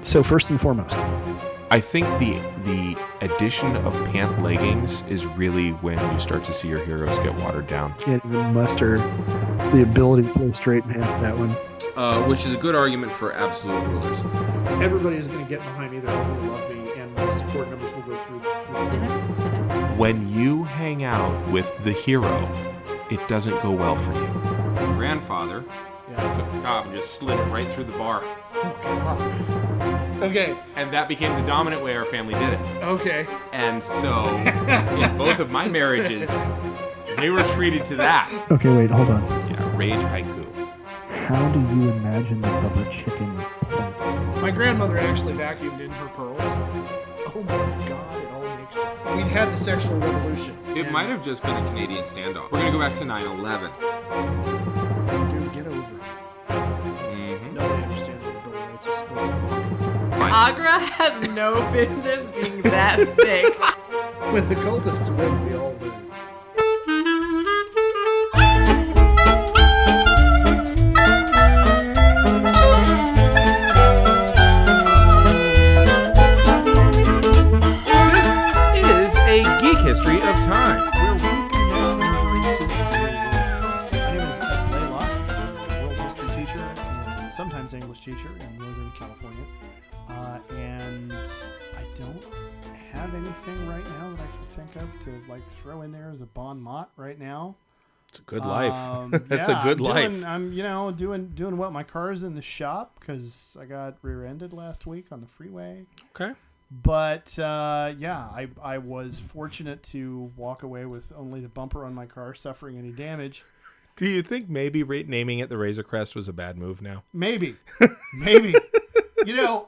So first and foremost, I think the addition of pant leggings is really when you start to see your heroes get watered down. can't even muster the ability to play straight pants that one. Which is a good argument for absolute rulers. Everybody is going to get behind me. They're all going to love me, and my support numbers will go through. When you hang out with the hero, it doesn't go well for you. My grandfather Yeah. took the cob and just slid it right through the bar. Oh, God. Okay. And that became the dominant way our family did it. Okay. And so, in both of my marriages, they were treated to that. Okay, wait, hold on. Yeah, rage haiku. How do you imagine the rubber chicken point? My grandmother actually vacuumed in her pearls. Oh my God, it all makes sense. We'd had the sexual revolution. It and- might have just been a Canadian standoff. We're going to go back to 9/11. Dude, get over it. Mm-hmm. Nobody understands what the Bill of Rights is supposed to Agra has no business being that thick. be. When the cultists win, we all lose. This is a geek history of time. Where we connect memory to the. My name is Ed Laylock. I'm a world history teacher and sometimes English teacher in Northern California. And I don't have anything right now that I can think of to like throw in there as a bon mot right now. It's a good life. That's Yeah, a good I'm life. doing well. My car's in the shop because I got rear-ended last week on the freeway. Okay. But I was fortunate to walk away with only the bumper on my car suffering any damage. Do you think maybe naming it the Razor Crest was a bad move now? Maybe. You know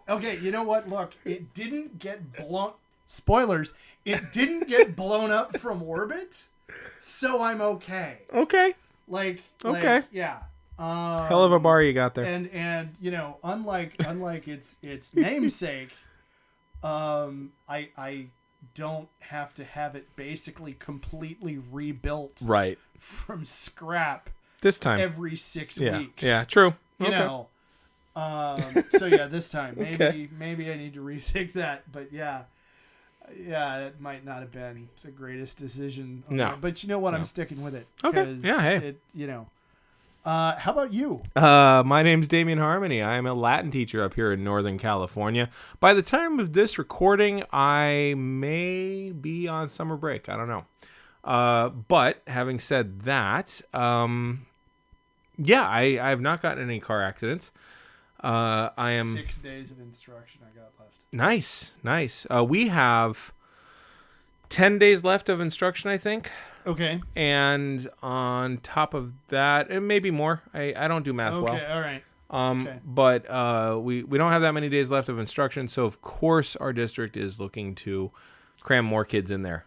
what? Look, it didn't get blown. Spoilers. It didn't get blown up from orbit, so I'm okay. Okay. Okay. Yeah. Hell of a bar you got there. And unlike its namesake, I don't have to have it basically completely rebuilt Right. from scrap This time. every 6 yeah. weeks. Yeah, true. You Okay. know. So yeah, this time Okay. maybe I need to rethink that. But yeah, it might not have been the greatest decision. No. But you know what? No. I'm sticking with it. Okay. 'Cause Yeah, hey. How about you? My name's Damian Harmony. I am a Latin teacher up here in Northern California. By the time of this recording, I may be on summer break. I don't know. But having said that, I have not gotten in any car accidents. I am 6 days of instruction I got left. nice. We have 10 days left of instruction, I think. Okay. And on top of that, and maybe more. I don't do math well. Okay. All right. Okay. But we don't have that many days left of instruction, so of course our district is looking to cram more kids in there.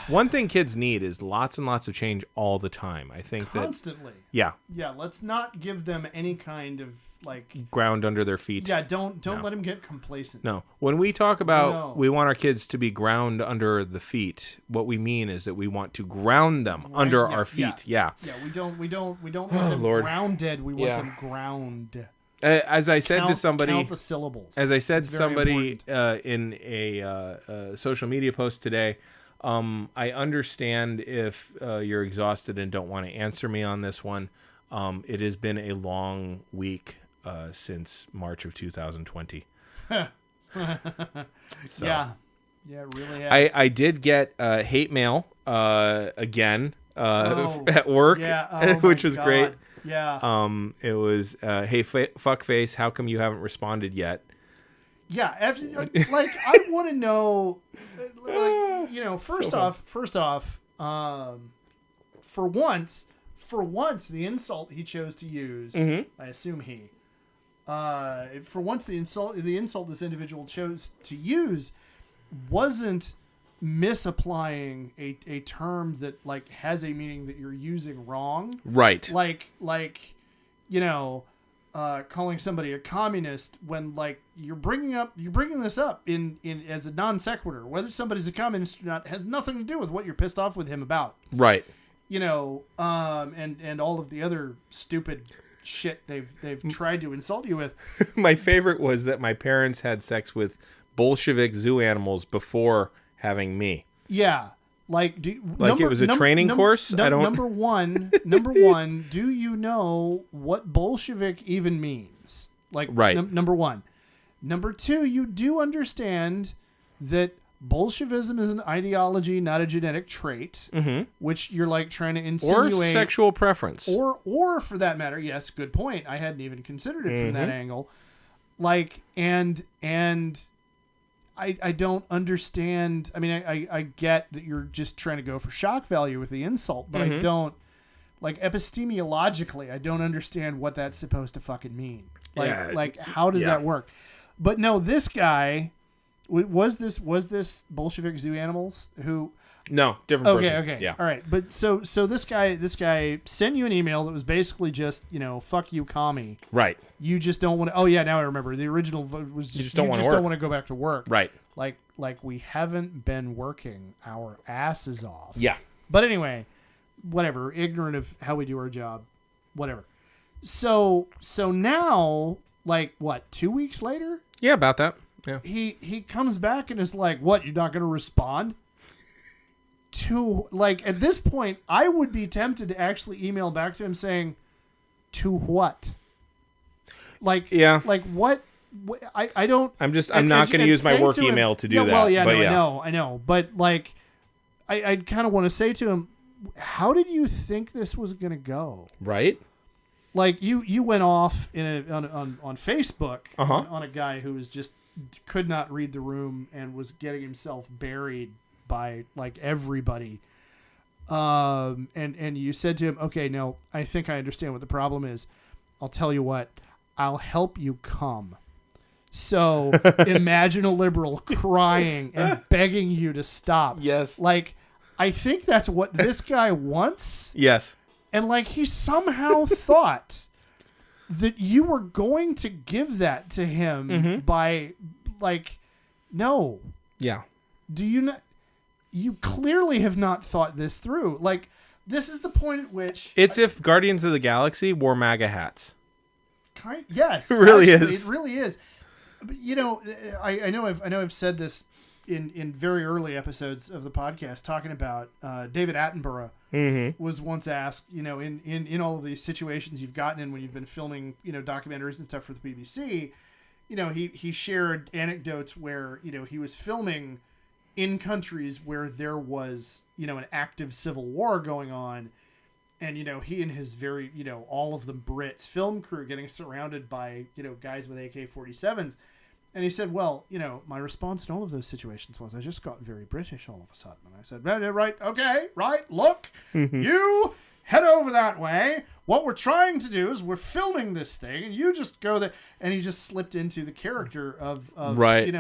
One thing kids need is lots and lots of change all the time. I think Constantly. Yeah, Let's not give them any kind of ground under their feet. Yeah. Don't let them get complacent. No. When we talk about we want our kids to be ground under the feet, what we mean is that we want to ground them under our feet. Yeah. Yeah. We don't want them Lord. grounded. We want them ground. As I said to somebody, count the syllables. as I said to It's very somebody important. in a social media post today, I understand if you're exhausted and don't want to answer me on this one. It has been a long week since March of 2020. So, Yeah, it really has. I did get hate mail again Oh, at work, yeah. Oh, which my was God. great. Yeah. It was, hey, fuckface, how come you haven't responded yet? Yeah, I want to know, first So off, for once, the insult he chose to use, I assume for once the insult this individual chose to use wasn't misapplying a term that has a meaning that you're using wrong. Right. Calling somebody a communist when you're bringing this up in as a non sequitur. Whether somebody's a communist or not has nothing to do with what you're pissed off with him about. Right. And all of the other stupid shit they've tried to insult you with. My favorite was that my parents had sex with Bolshevik zoo animals before having me. Yeah. Like, it was a training course? I don't... Number one, do you know what Bolshevik even means? Like, right. Number one. Number two, you do understand that Bolshevism is an ideology, not a genetic trait, which you're like trying to insinuate. Or sexual preference. Or for that matter, yes, good point. I hadn't even considered it from that angle. Like, and I don't understand. I mean, I get that you're just trying to go for shock value with the insult, but I don't, like, epistemologically, I don't understand what that's supposed to fucking mean. Like, how does that work? But no, this guy, was this Bolshevik zoo animals who... No, different person. Okay. Yeah. All right. But so this guy sent you an email that was basically just, fuck you, commie. Right. You just don't want to. Oh yeah, now I remember. The original was just don't want to go back to work. Right. Like we haven't been working our asses off. Yeah. But anyway, whatever. Ignorant of how we do our job, whatever. So now, like, what? 2 weeks later? Yeah, about that. Yeah. He comes back and is like, "What? You're not going to respond?" To, like, at this point, I would be tempted to actually email back to him saying, "To what?" Like, yeah, like what? I don't. I'm not going to use my work email to do that. Well, yeah, but I know. But like, I kind of want to say to him, how did you think this was going to go? Right. Like you went off on Facebook uh-huh. on a guy who was just could not read the room and was getting himself buried by like everybody. And you said to him, okay, no, I think I understand what the problem is. I'll tell you what, I'll help you come. So imagine a liberal crying and begging you to stop. Yes. Like, I think that's what this guy wants. Yes. And like, he somehow thought that you were going to give that to him by like, no. Yeah. Do you not? You clearly have not thought this through. Like, this is the point at which if Guardians of the Galaxy wore MAGA hats. Yes, it really actually, is. It really is. But, I know I've said this in very early episodes of the podcast, talking about David Attenborough was once asked, in all of these situations you've gotten in when you've been filming, documentaries and stuff for the BBC, he shared anecdotes where, he was filming in countries where there was, an active civil war going on. And, he and his very, all of the Brits film crew getting surrounded by, guys with AK-47s. And he said, well, my response in all of those situations was I just got very British all of a sudden. And I said, right, okay, right, look, you head over that way. What we're trying to do is we're filming this thing, and you just go there. And he just slipped into the character of right.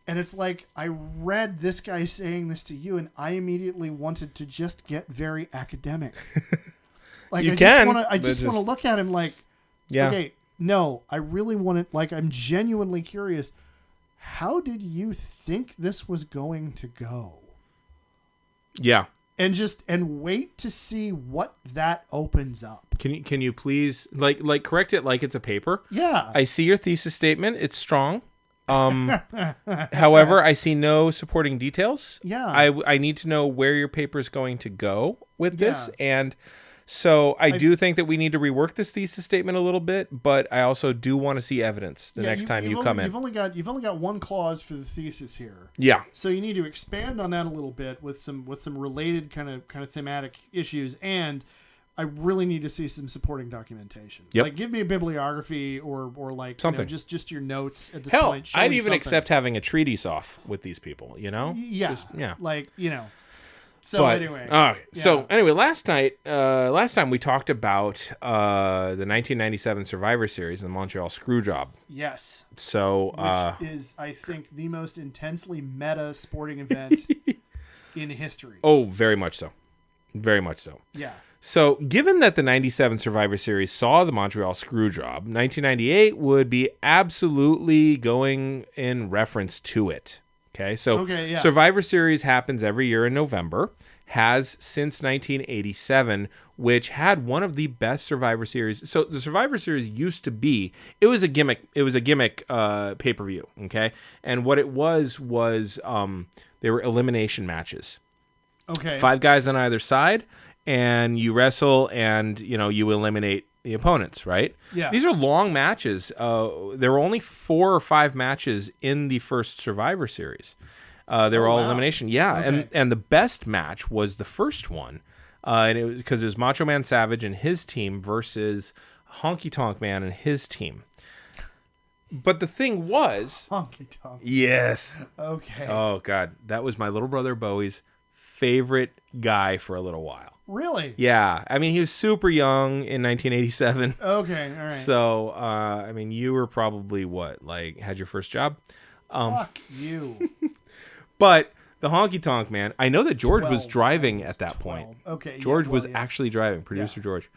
And it's like, I read this guy saying this to you, and I immediately wanted to just get very academic. Like, I just want to look at him like, yeah. Okay, no, I really want to, like, I'm genuinely curious. How did you think this was going to go? Yeah. And wait to see what that opens up. Can you please like correct it like it's a paper? Yeah. I see your thesis statement. It's strong. However, I see no supporting details. Yeah. I need to know where your paper is going to go with this. And so I do think that we need to rework this thesis statement a little bit, but I also do want to see evidence the next time you come in. You've only got one clause for the thesis here. Yeah. So you need to expand on that a little bit with some related kind of thematic issues, and I really need to see some supporting documentation. Yep. Like, give me a bibliography or like something. Just your notes at this Hell, point. Show I'd me even something. accept having a treatise off with these people, Yeah. Yeah. Like, So anyway. All right. Yeah. So anyway, last time we talked about the 1997 Survivor Series, the Montreal Screwjob. Yes. So which is, I think, the most intensely meta sporting event in history. Oh, very much so. Very much so. Yeah. So, given that the 97 Survivor Series saw the Montreal Screwjob, 1998 would be absolutely going in reference to it. Okay, so Survivor Series happens every year in November, has since 1987, which had one of the best Survivor Series. So the Survivor Series used to be, it was a gimmick pay-per-view, okay? And what it was they were elimination matches. Okay. 5 guys on either side, and you wrestle, and you eliminate the opponents, right? Yeah. These are long matches. There were only 4 or 5 matches in the first Survivor Series. They were all elimination. Yeah, Okay. and the best match was the first one, and it was because it was Macho Man Savage and his team versus Honky Tonk Man and his team. But the thing was, Honky Tonk. yes. Okay. Oh God, that was my little brother Bowie's favorite guy for a little while. Really? Yeah, I mean he was super young in 1987. Okay. All right. So you were probably had your first job. Fuck you. But the Honky Tonk Man, I know that George was 12. driving I at that 12. point. Okay. George was yeah. actually driving, producer George.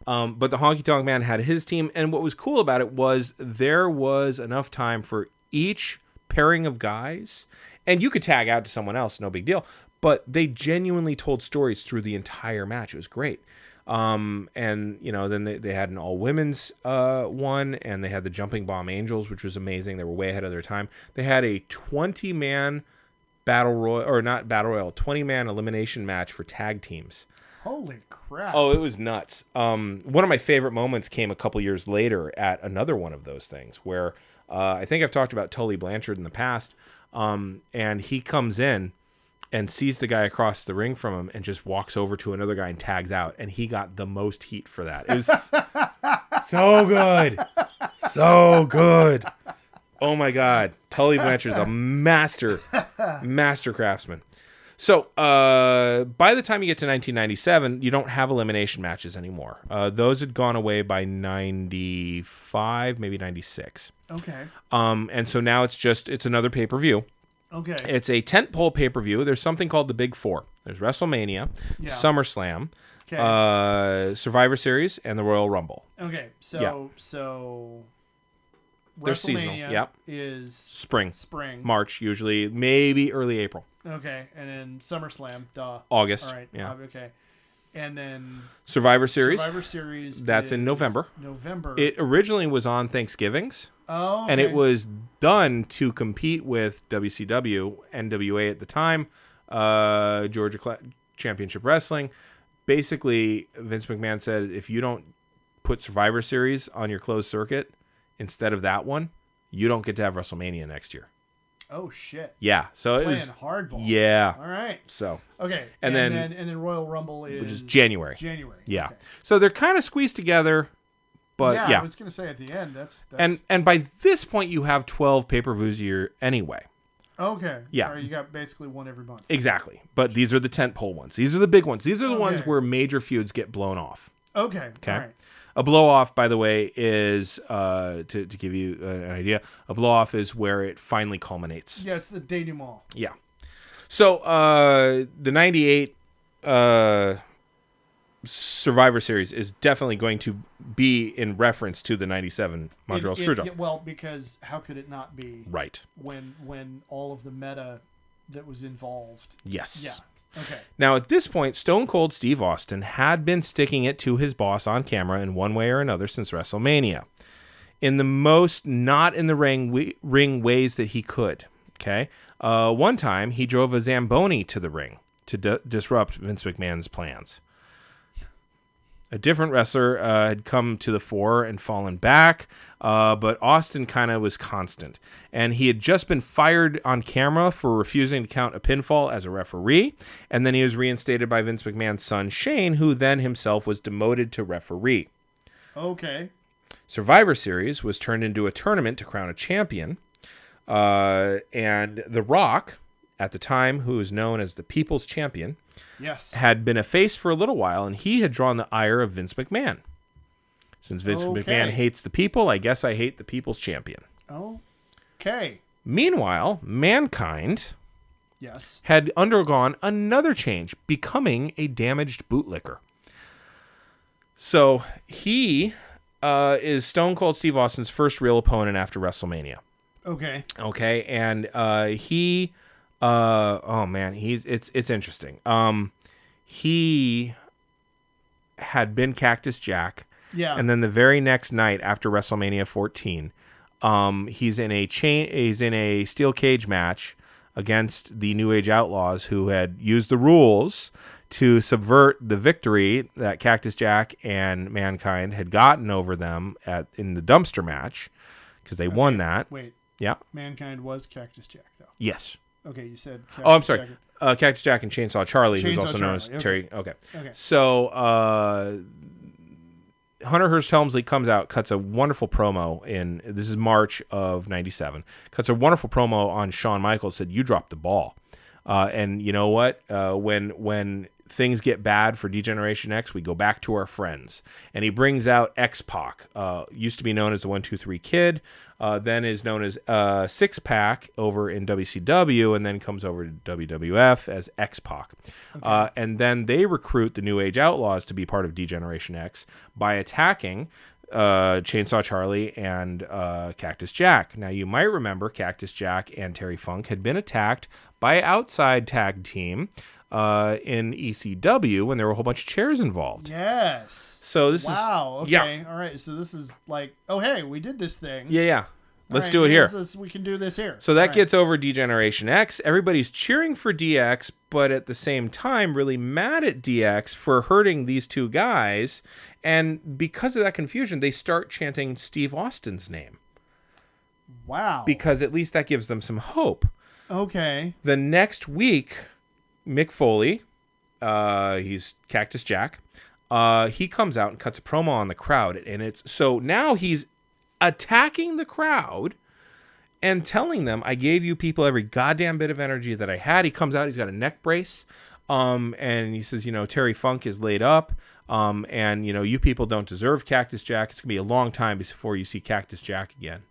But the Honky Tonk Man had his team, and what was cool about it was there was enough time for each pairing of guys, and you could tag out to someone else, no big deal, but they genuinely told stories through the entire match. It was great. And then they had an all-women's one, and they had the Jumping Bomb Angels, which was amazing. They were way ahead of their time. They had a 20-man battle royal, or not battle royal, 20-man elimination match for tag teams. Holy crap. Oh, it was nuts. One of my favorite moments came a couple years later at another one of those things where I think I've talked about Tully Blanchard in the past, and he comes in and sees the guy across the ring from him and just walks over to another guy and tags out, and he got the most heat for that. It was so good. So good. Oh my God. Tully Blanchard's a master craftsman. So, by the time you get to 1997, you don't have elimination matches anymore. Those had gone away by 95, maybe 96. Okay. And so now it's another pay-per-view. Okay. It's a tentpole pay-per-view. There's something called the Big Four. There's WrestleMania, Yeah. SummerSlam, Okay. Survivor Series, and the Royal Rumble. Okay. So Yeah. so They're seasonal. WrestleMania Yep. is Spring, spring. March, usually, maybe early April. Okay. And then SummerSlam, duh. August. All right. Yeah. Okay. And then Survivor Series. Survivor Series. That's in is November. November. It originally was on Thanksgivings. Oh. Okay. And it was done to compete with WCW, NWA at the time, Georgia Championship Wrestling. Basically, Vince McMahon said, if you don't put Survivor Series on your closed circuit instead of that one, you don't get to have WrestleMania next year. Oh shit. Yeah, so it Playing was hardball. yeah. All right. So Okay. And then Royal Rumble is which is January. January. Yeah, Okay. so they're kind of squeezed together, but I yeah. was gonna say at the end that's And by this point, you have 12 pay-per-views a year anyway. okay. Yeah. All right, you got basically one every month. Exactly. But these are the tentpole ones. These are the big ones. These are the ones Okay. where major feuds get blown off. Okay. Okay. All right. A blow off, by the way, is to give you an idea. A blow off is where it finally culminates. Yeah, it's the denouement. Yeah. So the '98 Survivor Series is definitely going to be in reference to the '97 Montreal Screwjob. Well, because how could it not be? Right. When all of the meta that was involved. Yes. Yeah. Okay. Now, at this point, Stone Cold Steve Austin had been sticking it to his boss on camera in one way or another since WrestleMania, in the most not in the ring ways that he could. Okay. One time, he drove a Zamboni to the ring to disrupt Vince McMahon's plans. A different wrestler had come to the fore and fallen back, but Austin kind of was constant. And he had just been fired on camera for refusing to count a pinfall as a referee, and then he was reinstated by Vince McMahon's son, Shane, who then himself was demoted to referee. Okay. Survivor Series was turned into a tournament to crown a champion, and The Rock, at the time, who was known as the People's Champion, Yes. had been a face for a little while, and he had drawn the ire of Vince McMahon. Since Vince McMahon hates the people, I guess I hate the People's Champion. Okay. Meanwhile, Mankind Yes. had undergone another change, becoming a damaged bootlicker. So he is Stone Cold Steve Austin's first real opponent after WrestleMania. Okay. Okay, and he oh man, it's interesting. he had been Cactus Jack. Yeah. And then the very next night after WrestleMania 14, he's in a steel cage match against the New Age Outlaws, who had used the rules to subvert the victory that Cactus Jack and Mankind had gotten over them in the dumpster match, because they won that. Wait. Yeah. Mankind was Cactus Jack, though. Yes. Okay, you said. Oh, I'm sorry. Cactus Jack and Chainsaw Charlie, who's Chainsaw also known as Charlie, Terry. Okay. Okay. So Hunter Hearst Helmsley comes out, cuts a wonderful promo this is March of '97. Cuts a wonderful promo on Shawn Michaels. Said, "You dropped the ball," and you know what? When things get bad for D-Generation X, we go back to our friends. And he brings out X-Pac, used to be known as the 1-2-3 Kid, then is known as Six Pack over in WCW, and then comes over to WWF as X-Pac. Okay. And then they recruit the New Age Outlaws to be part of D-Generation X by attacking Chainsaw Charlie and Cactus Jack. Now, you might remember Cactus Jack and Terry Funk had been attacked by an outside tag team in ECW when there were a whole bunch of chairs involved. Yes. So this is... Wow. Okay. Yeah. All right. So this is like, oh, hey, we did this thing. Yeah. Let's All do right, it here. We can do this here. So that All gets over D-Generation X. Everybody's cheering for DX, but at the same time really mad at DX for hurting these two guys. And because of that confusion, they start chanting Steve Austin's name. Wow. Because at least that gives them some hope. Okay. The next week, Mick Foley, he's Cactus Jack, he comes out and cuts a promo on the crowd. And so now he's attacking the crowd and telling them, I gave you people every goddamn bit of energy that I had. He comes out, he's got a neck brace, and he says, Terry Funk is laid up, and, you people don't deserve Cactus Jack. It's going to be a long time before you see Cactus Jack again.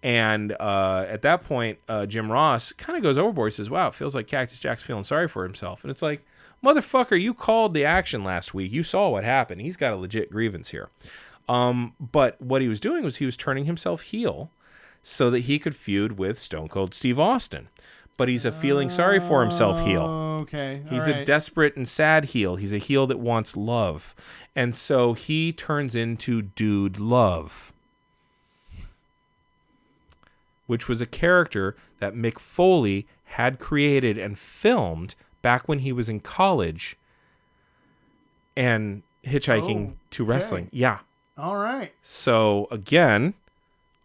And at that point, Jim Ross kind of goes overboard. He says, wow, it feels like Cactus Jack's feeling sorry for himself. And it's like, motherfucker, you called the action last week. You saw what happened. He's got a legit grievance here. But what he was doing was he was turning himself heel so that he could feud with Stone Cold Steve Austin. But he's a feeling sorry for himself heel. Okay. He's a desperate and sad heel. He's a heel that wants love. And so he turns into Dude Love, which was a character that Mick Foley had created and filmed back when he was in college and hitchhiking to wrestling. Yeah. All right. So, again,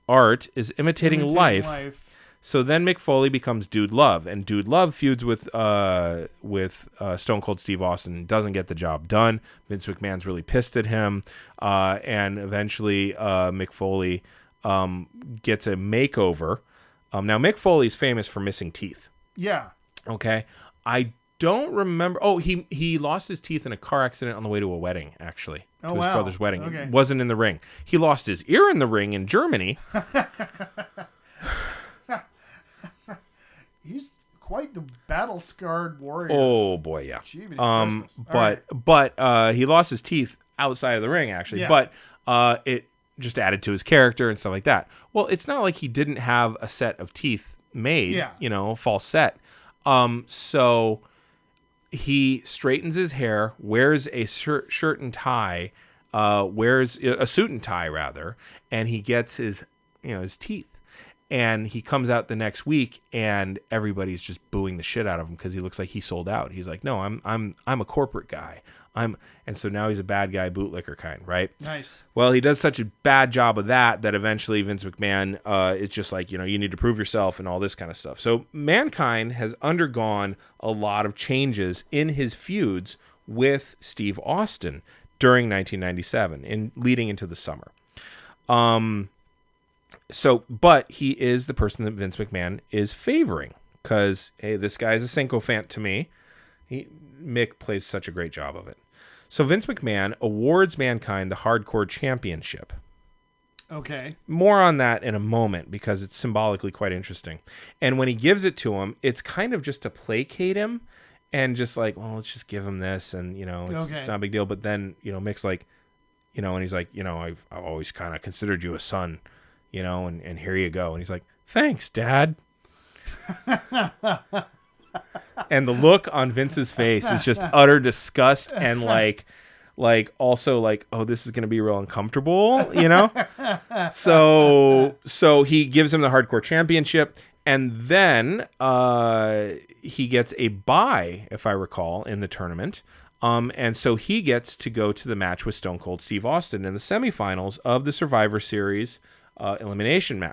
art is imitating life. So then Mick Foley becomes Dude Love, and Dude Love feuds with Stone Cold Steve Austin, doesn't get the job done. Vince McMahon's really pissed at him, and eventually Mick Foley gets a makeover. Now, Mick Foley's famous for missing teeth. Yeah. Okay. I don't remember. Oh, he lost his teeth in a car accident on the way to a wedding, actually. To his brother's wedding. Okay. It wasn't in the ring. He lost his ear in the ring in Germany. He's quite the battle-scarred warrior. Oh, boy, yeah. But he lost his teeth outside of the ring, actually. Yeah. But it just added to his character and stuff like that. Well, it's not like he didn't have a set of teeth made, false set. So he straightens his hair, wears a shirt and tie, wears a suit and tie, rather, and he gets his teeth. And he comes out the next week, and everybody's just booing the shit out of him because he looks like he sold out. He's like, "No, I'm a corporate guy. And so now he's a bad guy, bootlicker kind, right?" Nice. Well, he does such a bad job of that eventually Vince McMahon, it's just like, you need to prove yourself and all this kind of stuff. So Mankind has undergone a lot of changes in his feuds with Steve Austin during 1997 and leading into the summer. But he is the person that Vince McMahon is favoring because, hey, this guy is a sycophant to me. Mick plays such a great job of it. So Vince McMahon awards Mankind the Hardcore Championship. Okay. More on that in a moment because it's symbolically quite interesting. And when he gives it to him, it's kind of just to placate him and just like, well, let's just give him this and, it's not a big deal. But then, Mick's like, and he's like, I've always kind of considered you a son. And here you go. And he's like, thanks, Dad. And the look on Vince's face is just utter disgust and also like, oh, this is going to be real uncomfortable, you know? So he gives him the hardcore championship, and then he gets a bye, if I recall, in the tournament. And so he gets to go to the match with Stone Cold Steve Austin in the semifinals of the Survivor Series elimination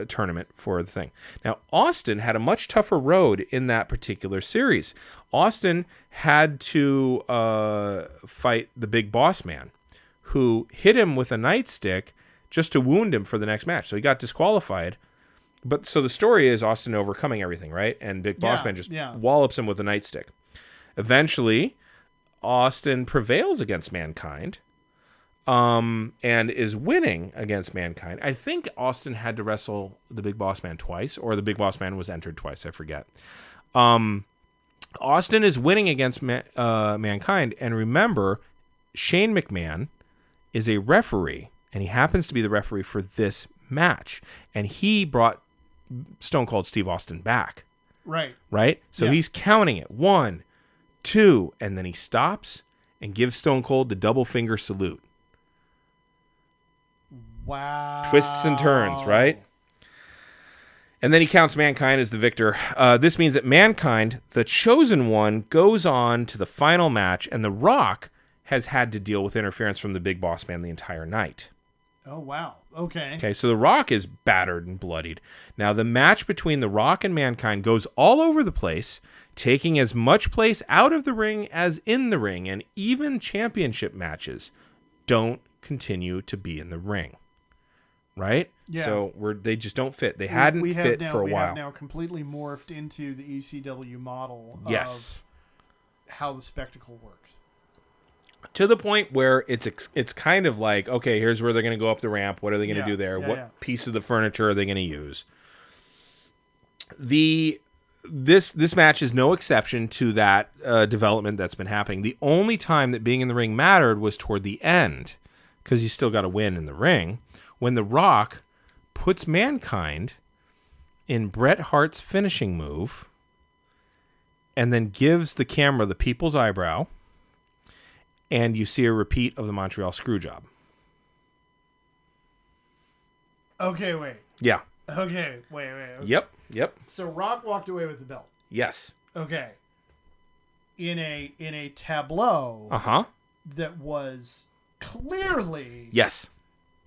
tournament for the thing. Now, Austin had a much tougher road in that particular series. Austin had to fight the Big Boss Man, who hit him with a nightstick just to wound him for the next match. So he got disqualified. But so the story is Austin overcoming everything, right? And Big Boss Man just wallops him with a nightstick. Eventually, Austin prevails against Mankind. And is winning against Mankind. I think Austin had to wrestle the Big Boss Man twice, or the Big Boss Man was entered twice. I forget. Austin is winning against Mankind, and remember, Shane McMahon is a referee, and he happens to be the referee for this match, and he brought Stone Cold Steve Austin back. Right. So he's counting it 1, 2, and then he stops and gives Stone Cold the double finger salute. Wow. Twists and turns, right? And then he counts Mankind as the victor. This means that Mankind, the chosen one, goes on to the final match, and The Rock has had to deal with interference from the Big Boss Man the entire night. Oh, wow. Okay. Okay, so The Rock is battered and bloodied. Now, the match between The Rock and Mankind goes all over the place, taking as much place out of the ring as in the ring, and even championship matches don't continue to be in the ring. Right? Yeah. So they just don't fit. They hadn't fit for a while. We have now completely morphed into the ECW model of how the spectacle works. To the point where it's kind of like, okay, here's where they're going to go up the ramp. What are they going to do there? What piece of the furniture are they going to use? This match is no exception to that development that's been happening. The only time that being in the ring mattered was toward the end, because you still got to win in the ring. When The Rock puts Mankind in Bret Hart's finishing move and then gives the camera the people's eyebrow, and you see a repeat of the Montreal Screwjob. Okay, wait. Yeah. Okay, wait. Okay. Yep. So Rock walked away with the belt. Yes. Okay. In a tableau. That was clearly. Yes.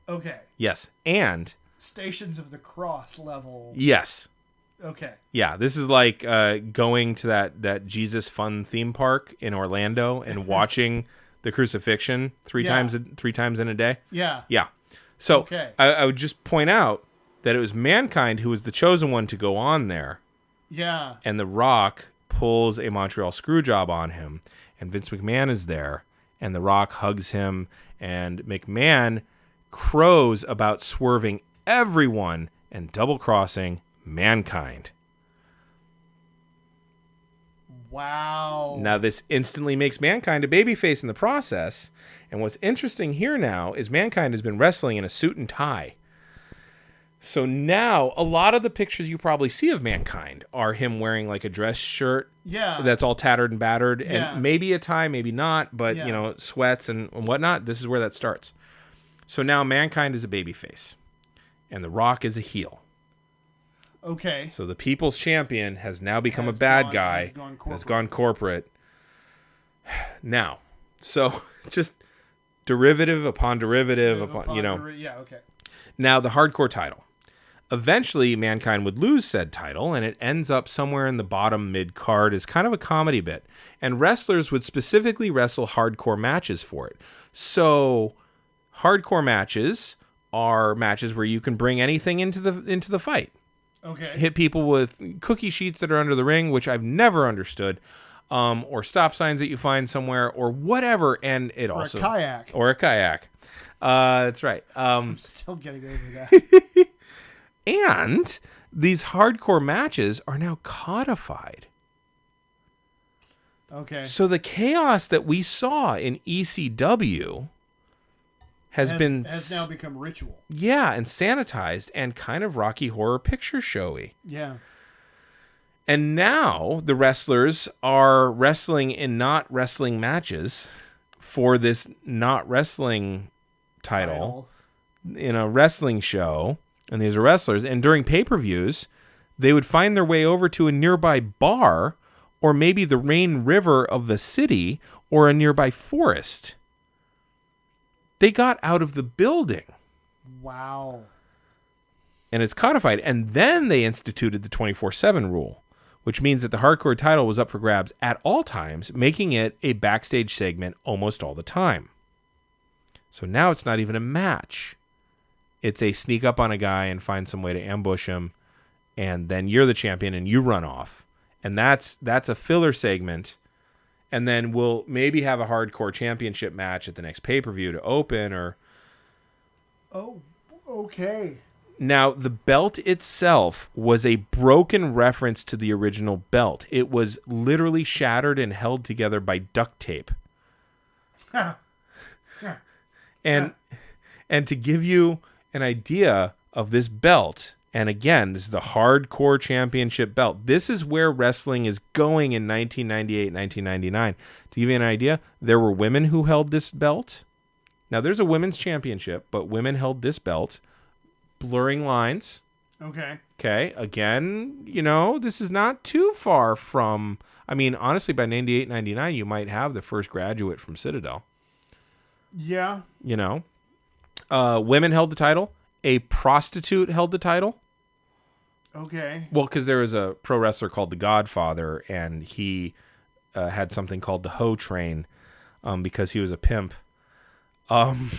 Okay. Yes. And Stations of the Cross level. yes. Okay. Yeah, this is like going to that Jesus Fun theme park in Orlando and watching the crucifixion three times in a day. Yeah. Yeah. So I would just point out that it was Mankind who was the chosen one to go on there. Yeah. And The Rock pulls a Montreal Screwjob on him, and Vince McMahon is there, and The Rock hugs him, and McMahon crows about swerving everyone and double-crossing Mankind. Wow. Now, this instantly makes Mankind a babyface in the process, and what's interesting here now is Mankind has been wrestling in a suit and tie. So now, a lot of the pictures you probably see of Mankind are him wearing like a dress shirt that's all tattered and battered, and maybe a tie, maybe not, but, you know, sweats and whatnot. This is where that starts. So now Mankind is a babyface, and The Rock is a heel. Okay. So the People's Champion has now become a bad guy, has gone corporate. Now, so just derivative upon derivative upon, you know. Okay. Now, the hardcore title. Eventually, Mankind would lose said title, and it ends up somewhere in the bottom mid-card as kind of a comedy bit. And wrestlers would specifically wrestle hardcore matches for it. So, hardcore matches are matches where you can bring anything into the fight. Okay. Hit people with cookie sheets that are under the ring, which I've never understood, or stop signs that you find somewhere, or whatever. And it also a kayak. Or a kayak. That's right. I'm still getting over that. And these hardcore matches are now codified. Okay. So the chaos that we saw in ECW has now become ritual. Yeah, and sanitized and kind of Rocky Horror Picture Showy. Yeah. And now the wrestlers are wrestling in not wrestling matches for this not wrestling title in a wrestling show. And these are wrestlers. And during pay-per-views, they would find their way over to a nearby bar or maybe the Rain River of the city or a nearby forest. They got out of the building. Wow. And it's codified. And then they instituted the 24/7 rule, which means that the hardcore title was up for grabs at all times, making it a backstage segment almost all the time. So now it's not even a match. It's a sneak up on a guy and find some way to ambush him, and then you're the champion and you run off. And that's a filler segment. And then we'll maybe have a hardcore championship match at the next pay-per-view to open or... Oh, okay. Now, the belt itself was a broken reference to the original belt. It was literally shattered and held together by duct tape. And to give you an idea of this belt, and again, this is the hardcore championship belt. This is where wrestling is going in 1998, 1999. To give you an idea, there were women who held this belt. Now, there's a women's championship, but women held this belt. Blurring lines. Okay. Okay. Again, this is not too far from... I mean, honestly, by 98, 99, you might have the first graduate from Citadel. Yeah. Women held the title. A prostitute held the title. Okay. Well, because there was a pro wrestler called The Godfather, and he had something called the Hoe Train because he was a pimp. And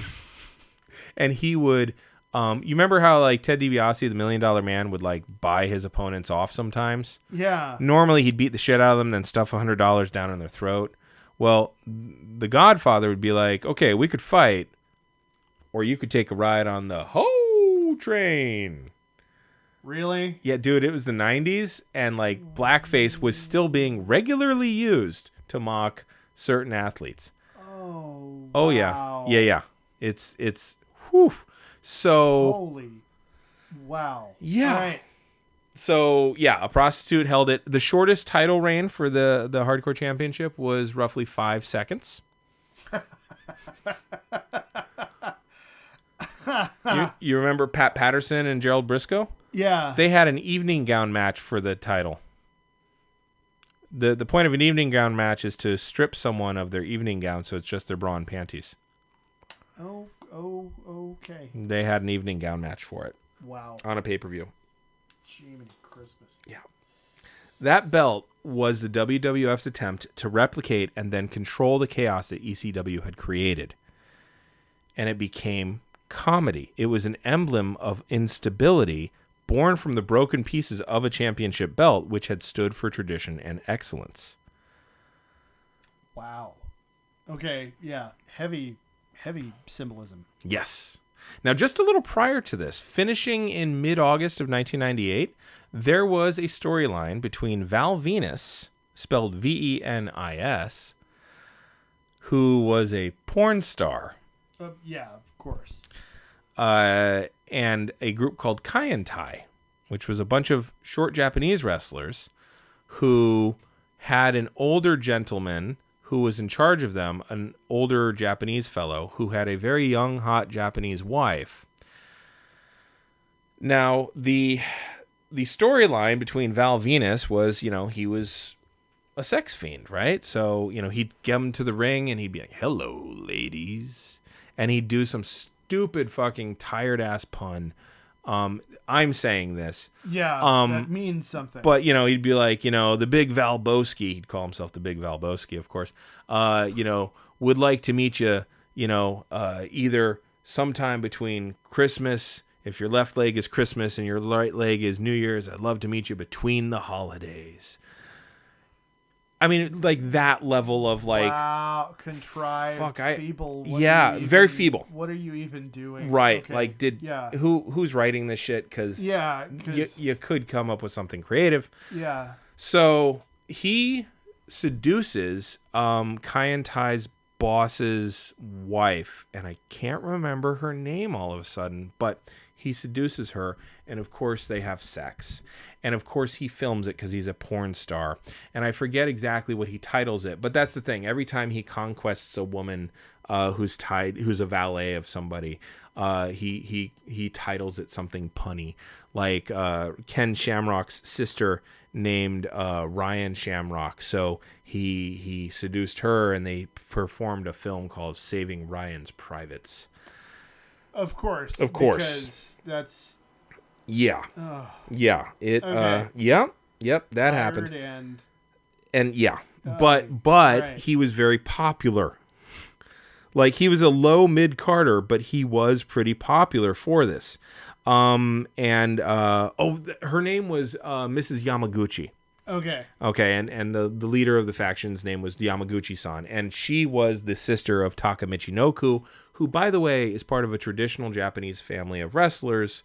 he would... you remember how like Ted DiBiase, the $1 Million Man, would like buy his opponents off sometimes? Yeah. Normally he'd beat the shit out of them, then stuff $100 down in their throat. Well, the Godfather would be like, okay, we could fight, or you could take a ride on the Hoe Train. Really? Yeah, dude, it was the 90s, and like blackface was still being regularly used to mock certain athletes. Oh. Oh wow. yeah. It's whew. So holy wow. Yeah. All right. So yeah, a prostitute held it. The shortest title reign for the hardcore championship was roughly 5 seconds. you remember Pat Patterson and Gerald Briscoe? Yeah. They had an evening gown match for the title. The point of an evening gown match is to strip someone of their evening gown so it's just their bra and panties. Oh, okay. They had an evening gown match for it. Wow. On a pay-per-view. Jiminy Christmas. Yeah. That belt was the WWF's attempt to replicate and then control the chaos that ECW had created. And it became comedy. It was an emblem of instability born from the broken pieces of a championship belt, which had stood for tradition and excellence. Wow. Okay, yeah. Heavy symbolism. Yes. Now, just a little prior to this, finishing in mid-August of 1998, there was a storyline between Val Venus, spelled Venis, who was a porn star. Yeah, of course. And a group called Kaientai, which was a bunch of short Japanese wrestlers who had an older gentleman who was in charge of them, an older Japanese fellow who had a very young, hot Japanese wife. Now, the storyline between Val Venus was, he was a sex fiend, right? So, he'd come to the ring and he'd be like, hello, ladies. And he'd do some stupid fucking tired-ass pun. I'm saying this. Yeah, that means something. But, he'd be like, the Big Valboski. He'd call himself the Big Valboski, of course. Would like to meet you, either sometime between Christmas, if your left leg is Christmas and your right leg is New Year's, I'd love to meet you between the holidays. I mean, like that level of like... Wow, contrived, feeble. Very feeble. What are you even doing? Right, okay. like who's writing this shit? Because you could come up with something creative. Yeah. So he seduces Kaientai's boss's wife, and I can't remember her name all of a sudden, but he seduces her, and of course they have sex. And of course he films it because he's a porn star. And I forget exactly what he titles it, but that's the thing. Every time he conquests a woman who's a valet of somebody, he titles it something punny, like Ken Shamrock's sister named Ryan Shamrock. So he seduced her, and they performed a film called Saving Ryan's Privates. Of course. Because that's... Yeah. Yeah. It, okay. Yep, that happened. And yeah. But right. He was very popular. Like, he was a low mid-carder, but he was pretty popular for this. Her name was Mrs. Yamaguchi. Okay, and the leader of the faction's name was Yamaguchi-san, and she was the sister of Taka Michinoku, who, by the way, is part of a traditional Japanese family of wrestlers.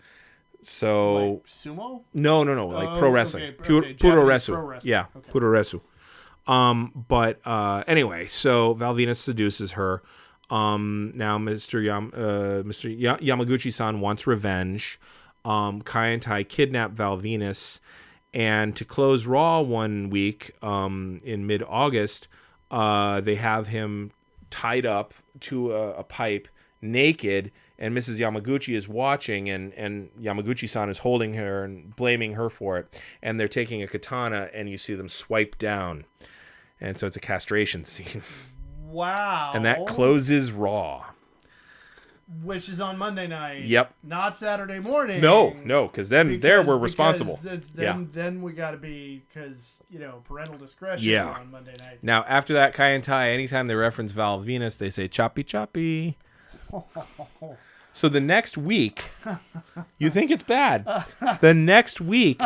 So, like sumo? No, like pro wrestling. Puroresu. Pro wrestling. Yeah, okay. Puroresu. Anyway, so Val Venus seduces her. Now Mr. Yamaguchi-san wants revenge. Kai and Tai kidnap Val Venus, and to close Raw one week, in mid-August, they have him tied up to a pipe, naked, and Mrs. Yamaguchi is watching, and Yamaguchi-san is holding her and blaming her for it, and they're taking a katana, and you see them swipe down, and so it's a castration scene. Wow. And that closes Raw. Which is on Monday night. Yep. Not Saturday morning. No, because we're responsible. Then we got to be, because, parental discretion on Monday night. Now, after that, Kai and Tai, anytime they reference Val Venus, they say choppy choppy. So the next week, you think it's bad. The next week,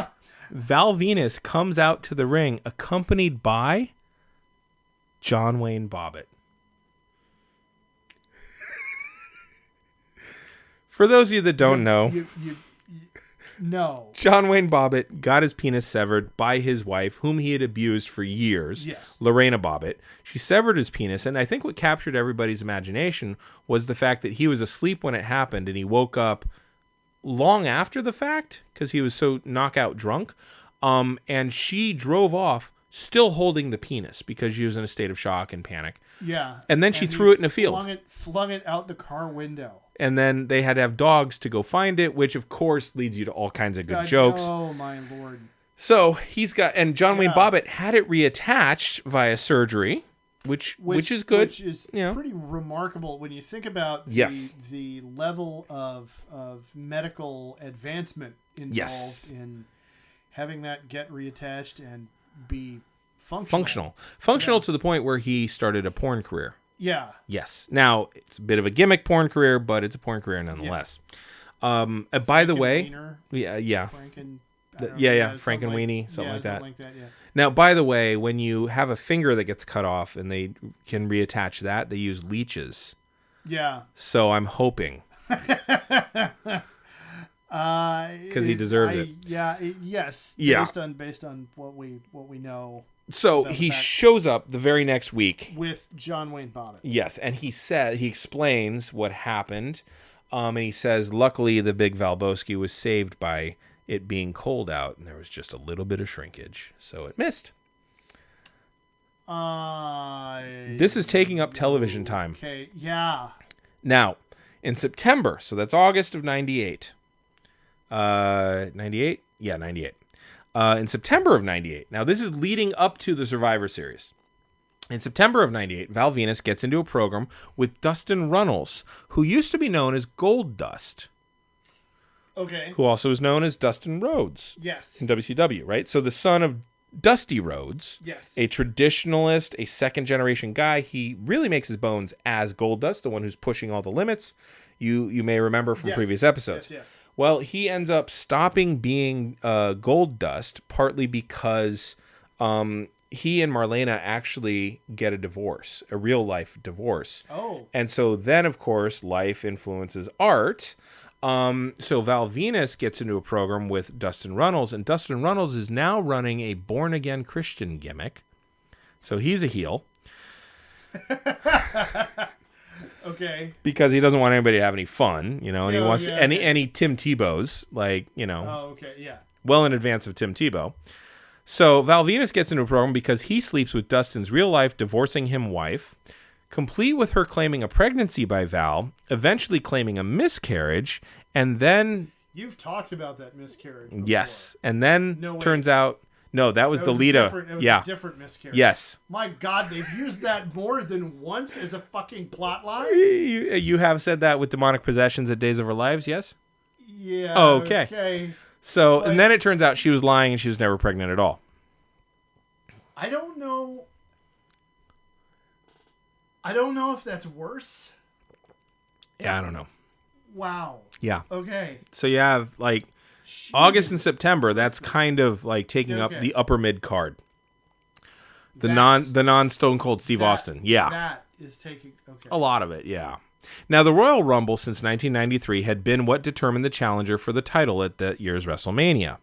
Val Venus comes out to the ring accompanied by John Wayne Bobbitt. For those of you that don't know, no. John Wayne Bobbitt got his penis severed by his wife, whom he had abused for years, yes. Lorena Bobbitt. She severed his penis, and I think what captured everybody's imagination was the fact that he was asleep when it happened, and he woke up long after the fact because he was so knockout drunk, and she drove off still holding the penis because she was in a state of shock and panic. Yeah. And then she threw it in a field. Flung it out the car window. And then they had to have dogs to go find it, which of course leads you to all kinds of good jokes. Oh my Lord. So and John Wayne Bobbitt had it reattached via surgery, which is good. Which is pretty remarkable when you think about the level of medical advancement involved in having that get reattached and be functional to the point where he started a porn career. Yeah. Yes. Now, it's a bit of a gimmick porn career, but it's a porn career nonetheless. By the way, Frank and Weenie, something like that. Now, by the way, when you have a finger that gets cut off and they can reattach that, they use leeches. Yeah. So I'm hoping. Because he deserves it. Yes. Yeah. Based on what we know. So he shows up the very next week with John Wayne Bobbitt. Yes, and he explains what happened, and he says, luckily the Big Valboski was saved by it being cold out, and there was just a little bit of shrinkage, so it missed. This is taking up television time. Okay, yeah. Now, in September, so that's August of 98. 98? Yeah, 98. In September of 98. Now, this is leading up to the Survivor Series. In September of 98, Val Venus gets into a program with Dustin Runnels, who used to be known as Gold Dust. Okay. Who also is known as Dustin Rhodes. Yes. In WCW, right? So the son of Dusty Rhodes. Yes. A traditionalist, a second-generation guy. He really makes his bones as Gold Dust, the one who's pushing all the limits. You may remember from previous episodes. Yes. Well, he ends up stopping being Gold Dust, partly because he and Marlena actually get a divorce, a real-life divorce. Oh. And so then, of course, life influences art. So Val Venus gets into a program with Dustin Runnels, and Dustin Runnels is now running a born-again Christian gimmick. So he's a heel. Okay. because he doesn't want anybody to have any fun, and he Yeah, wants yeah, any Tim Tebow's, Oh, okay. Yeah. well in advance of Tim Tebow. So Val Venus gets into a program because he sleeps with Dustin's real-life divorcing him wife, complete with her claiming a pregnancy by Val, eventually claiming a miscarriage, and then... You've talked about that miscarriage before. Yes, and then No, wait. turns out... No, that was the Lita. It was Yeah. a different miscarriage. Yes. My God, they've used that more than once as a fucking plot line? You have said that with demonic possessions at Days of Our Lives, yes? Yeah. Oh, okay. Okay. So, and then it turns out she was lying and she was never pregnant at all. I don't know if that's worse. Yeah, I don't know. Wow. Yeah. Okay. So you have, August and September, that's kind of, taking up Okay. the upper mid card. The That- non Stone Cold Steve that- Austin. Yeah. That is taking... Okay. A lot of it, yeah. Now, the Royal Rumble since 1993 had been what determined the challenger for the title at that year's WrestleMania.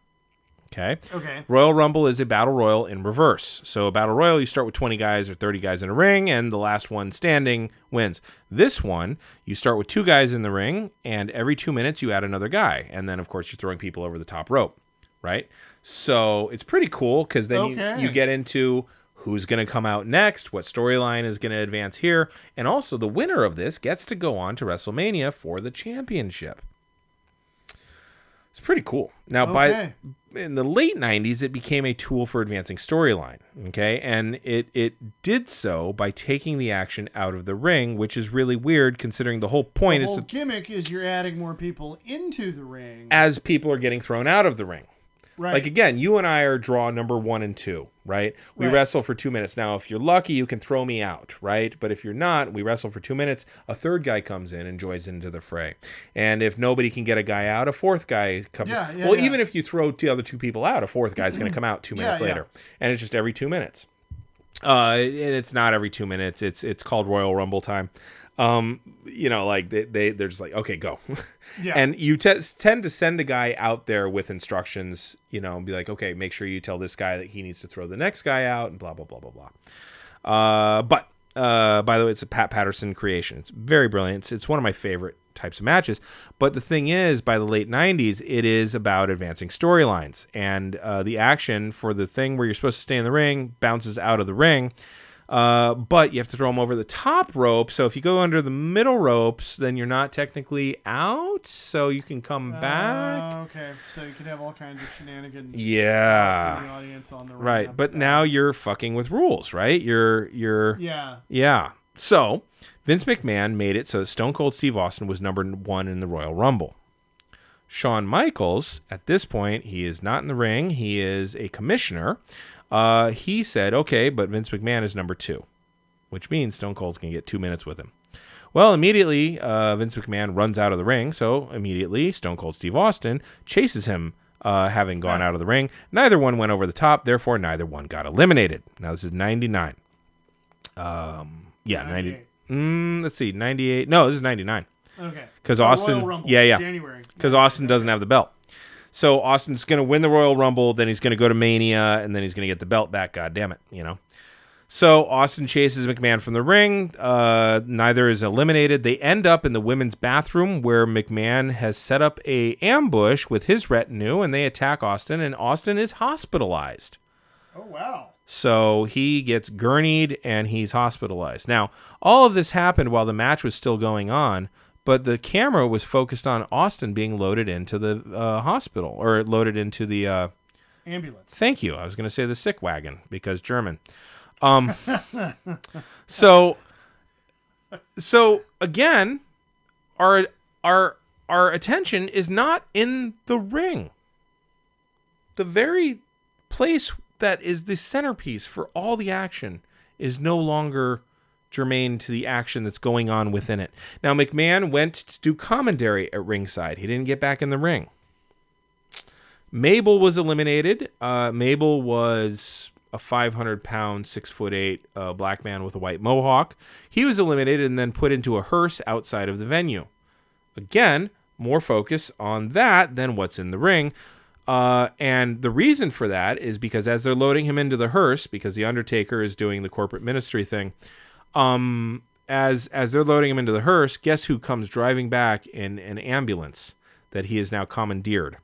Okay? Okay. Royal Rumble is a battle royal in reverse. So a battle royal, you start with 20 guys or 30 guys in a ring, and the last one standing wins. This one, you start with 2 guys in the ring, and every 2 minutes you add another guy. And then, of course, you're throwing people over the top rope, right? So it's pretty cool because then Okay. you get into... who's going to come out next, what storyline is going to advance here, and also the winner of this gets to go on to WrestleMania for the championship. It's pretty cool. Now, Okay. in the late 90s, it became a tool for advancing storyline, okay? And it did so by taking the action out of the ring, which is really weird considering the whole point The is whole to, gimmick is you're adding more people into the ring. as people are getting thrown out of the ring. Right. Like, again, you and I are draw number 1 and 2, right? We Right. wrestle for 2 minutes. Now, if you're lucky, you can throw me out, right? But if you're not, we wrestle for 2 minutes. A third guy comes in and joins into the fray. And if nobody can get a guy out, a fourth guy comes Yeah, in. yeah, Well, yeah. even if you throw the other 2 people out, a fourth guy's going to come out 2 minutes Yeah, yeah. later. And it's just every 2 minutes. And it's not every 2 minutes. It's called Royal Rumble time. They're just like, okay, go. Yeah. And you tend to send a guy out there with instructions, and be like, okay, make sure you tell this guy that he needs to throw the next guy out and blah, blah, blah, blah, blah. But by the way, it's a Pat Patterson creation. It's very brilliant. It's one of my favorite types of matches. But the thing is, by the late 90s, it is about advancing storylines. And the action for the thing where you're supposed to stay in the ring bounces out of the ring. But you have to throw them over the top rope. So if you go under the middle ropes, then you're not technically out. So you can come back. Okay. So you can have all kinds of shenanigans. Yeah. for the audience on the ring Right. up But and now down. you're fucking with rules, right? You're Yeah. Yeah. So Vince McMahon made it so Stone Cold Steve Austin was number 1 in the Royal Rumble. Shawn Michaels, at this point, he is not in the ring. He is a commissioner. He said, okay, but Vince McMahon is number 2, which means Stone Cold's going to get 2 minutes with him. Well, immediately, Vince McMahon runs out of the ring, so immediately Stone Cold Steve Austin chases him, having gone out of the ring. Neither one went over the top, therefore neither one got eliminated. Now, this is 99. 98. Let's see, 98. No, this is 99. Okay. Because The Austin, Royal Rumble, yeah. January. Because Austin doesn't have the belt. So Austin's going to win the Royal Rumble, then he's going to go to Mania, and then he's going to get the belt back. God damn it, So Austin chases McMahon from the ring. Neither is eliminated. They end up in the women's bathroom where McMahon has set up a ambush with his retinue, and they attack Austin, and Austin is hospitalized. Oh, wow. So he gets gurneyed, and he's hospitalized. Now, all of this happened while the match was still going on, but the camera was focused on Austin being loaded into the hospital, or loaded into the... Ambulance. Thank you. I was going to say the sick wagon, because German. So again, our attention is not in the ring. The very place that is the centerpiece for all the action is no longer germane to the action that's going on within it. Now, McMahon went to do commentary at ringside. He didn't get back in the ring. Mabel was eliminated. Mabel was a 500-pound, 6'8" black man with a white mohawk. He was eliminated and then put into a hearse outside of the venue. Again, more focus on that than what's in the ring. And the reason for that is because as they're loading him into the hearse, because the Undertaker is doing the corporate ministry thing, as they're loading him into the hearse, guess who comes driving back in an ambulance that he has now commandeered?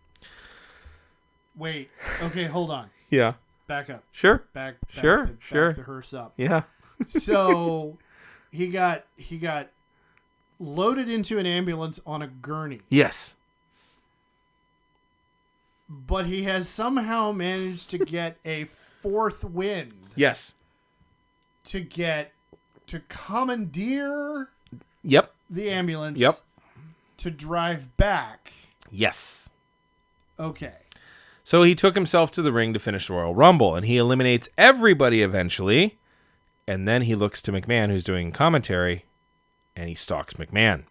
Wait. Okay, hold on. Yeah. Back up. Sure. Back Sure. back the hearse up. Yeah. So he got loaded into an ambulance on a gurney. Yes. But he has somehow managed to get a fourth wind Yes. to commandeer Yep. the ambulance Yep. to drive back. Yes. Okay. So he took himself to the ring to finish the Royal Rumble, and he eliminates everybody eventually. And then he looks to McMahon, who's doing commentary, and he stalks McMahon.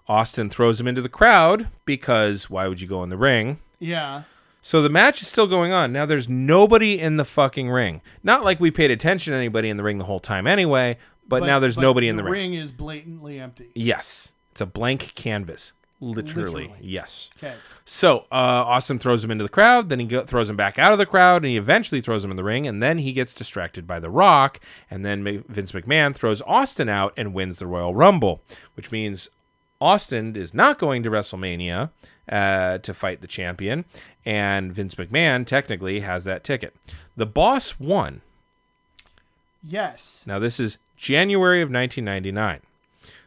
Austin throws him into the crowd because why would you go in the ring? Yeah. So the match is still going on. Now there's nobody in the fucking ring. Not like we paid attention to anybody in the ring the whole time anyway, but now there's nobody in the ring. The ring is blatantly empty. Yes. It's a blank canvas. Literally. Yes. Okay. So Austin throws him into the crowd, then he throws him back out of the crowd, and he eventually throws him in the ring, and then he gets distracted by The Rock, and then Vince McMahon throws Austin out and wins the Royal Rumble, which means Austin is not going to WrestleMania to fight the champion, and Vince McMahon technically has that ticket. The Boss won. Yes. Now this is January of 1999.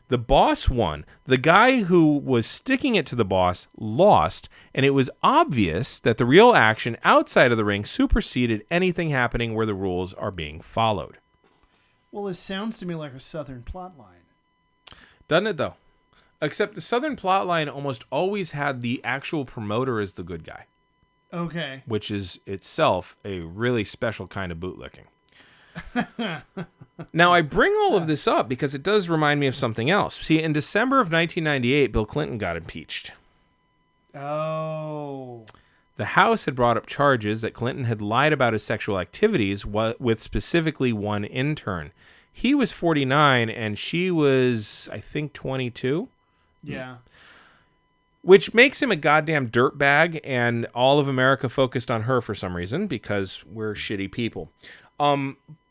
The Boss won. The guy who was sticking it to the Boss lost, and it was obvious that the real action outside of the ring superseded anything happening where the rules are being followed. Well, this sounds to me like a Southern plot line. Doesn't it, though? Except the Southern plotline almost always had the actual promoter as the good guy, Okay. which is itself a really special kind of bootlicking. Now, I bring all of this up because it does remind me of something else. See, in December of 1998, Bill Clinton got impeached. Oh. The House had brought up charges that Clinton had lied about his sexual activities with specifically one intern. He was 49 and she was, I think, 22. Yeah. Which makes him a goddamn dirtbag, and all of America focused on her for some reason because we're shitty people.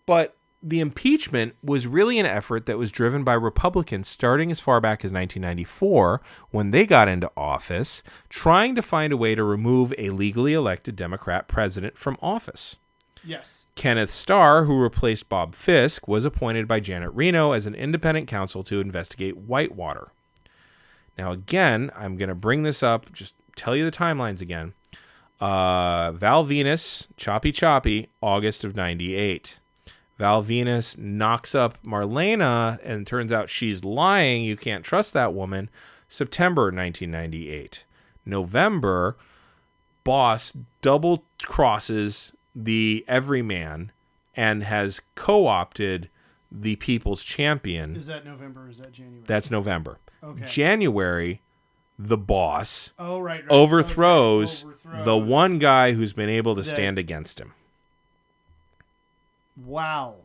But the impeachment was really an effort that was driven by Republicans starting as far back as 1994 when they got into office, trying to find a way to remove a legally elected Democrat president from office. Yes. Kenneth Starr, who replaced Bob Fisk, was appointed by Janet Reno as an independent counsel to investigate Whitewater. Now, again, I'm going to bring this up, just tell you the timelines again. Val Venus, Choppy, August of 98. Val Venus knocks up Marlena, and turns out she's lying. You can't trust that woman. September 1998. November, Boss double crosses the Everyman and has co-opted the People's Champion. Is that November or is that January? That's November. Okay. January, the Boss right. overthrows Okay. the one guy who's been able to stand against him. Wow.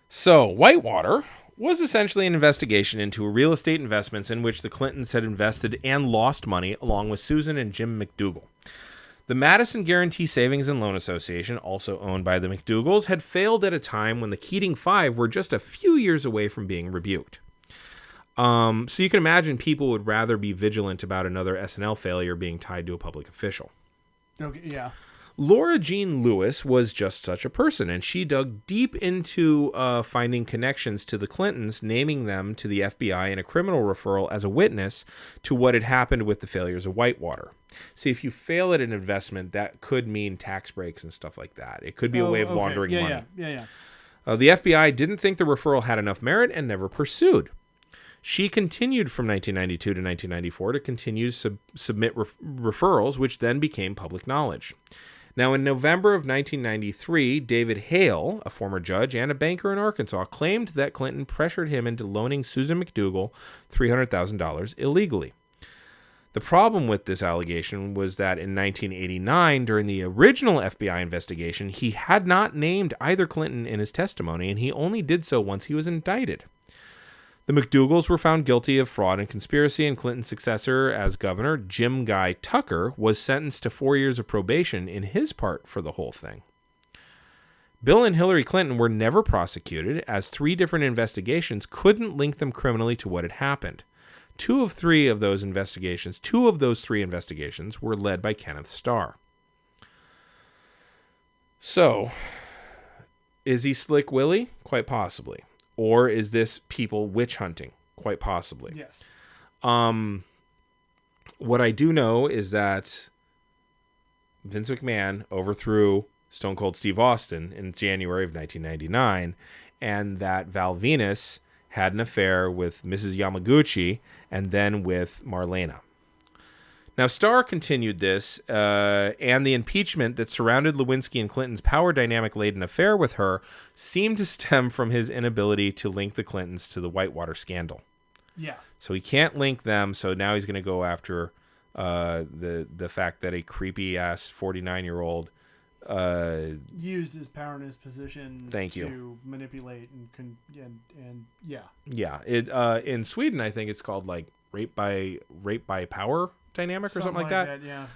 So, Whitewater was essentially an investigation into real estate investments in which the Clintons had invested and lost money, along with Susan and Jim McDougal. The Madison Guarantee Savings and Loan Association, also owned by the McDougals, had failed at a time when the Keating Five were just a few years away from being rebuked. So you can imagine people would rather be vigilant about another SNL failure being tied to a public official. Okay, yeah. Laura Jean Lewis was just such a person, and she dug deep into finding connections to the Clintons, naming them to the FBI in a criminal referral as a witness to what had happened with the failures of Whitewater. See, if you fail at an investment, that could mean tax breaks and stuff like that. It could be a way of laundering money. Yeah. The FBI didn't think the referral had enough merit and never pursued. She continued from 1992 to 1994 to continue to submit referrals, which then became public knowledge. Now, in November of 1993, David Hale, a former judge and a banker in Arkansas, claimed that Clinton pressured him into loaning Susan McDougal $300,000 illegally. The problem with this allegation was that in 1989, during the original FBI investigation, he had not named either Clinton in his testimony, and he only did so once he was indicted. The McDougals were found guilty of fraud and conspiracy, and Clinton's successor as governor, Jim Guy Tucker, was sentenced to 4 years of probation in his part for the whole thing. Bill and Hillary Clinton were never prosecuted, as 3 different investigations couldn't link them criminally to what had happened. Two of three investigations were led by Kenneth Starr. So, is he Slick Willie? Quite possibly. Or is this people witch hunting? Quite possibly. Yes. What I do know is that Vince McMahon overthrew Stone Cold Steve Austin in January of 1999, and that Val Venus had an affair with Mrs. Yamaguchi and then with Marlena. Now, Starr continued this, and the impeachment that surrounded Lewinsky and Clinton's power dynamic-laden affair with her seemed to stem from his inability to link the Clintons to the Whitewater scandal. Yeah. So he can't link them, so now he's going to go after the fact that a creepy-ass 49-year-old used his power and his position to manipulate and yeah. Yeah. It in Sweden, I think it's called like rape by power dynamic or something like that. Yeah.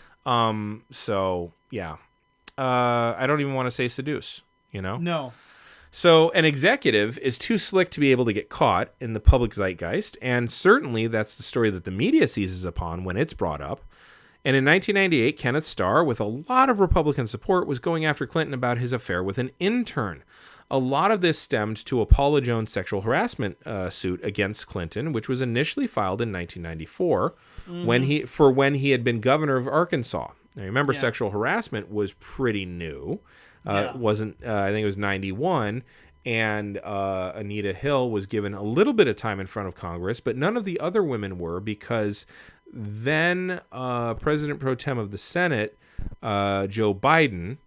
So yeah. I don't even want to say seduce, you know? No. So an executive is too slick to be able to get caught in the public zeitgeist, and certainly that's the story that the media seizes upon when it's brought up. And in 1998, Kenneth Starr, with a lot of Republican support, was going after Clinton about his affair with an intern. A lot of this stemmed to a Paula Jones sexual harassment suit against Clinton, which was initially filed in 1994 when he had been governor of Arkansas. Now, remember, sexual harassment was pretty new. It wasn't. I think it was 91. And Anita Hill was given a little bit of time in front of Congress, but none of the other women were, because then President Pro Tem of the Senate, Joe Biden,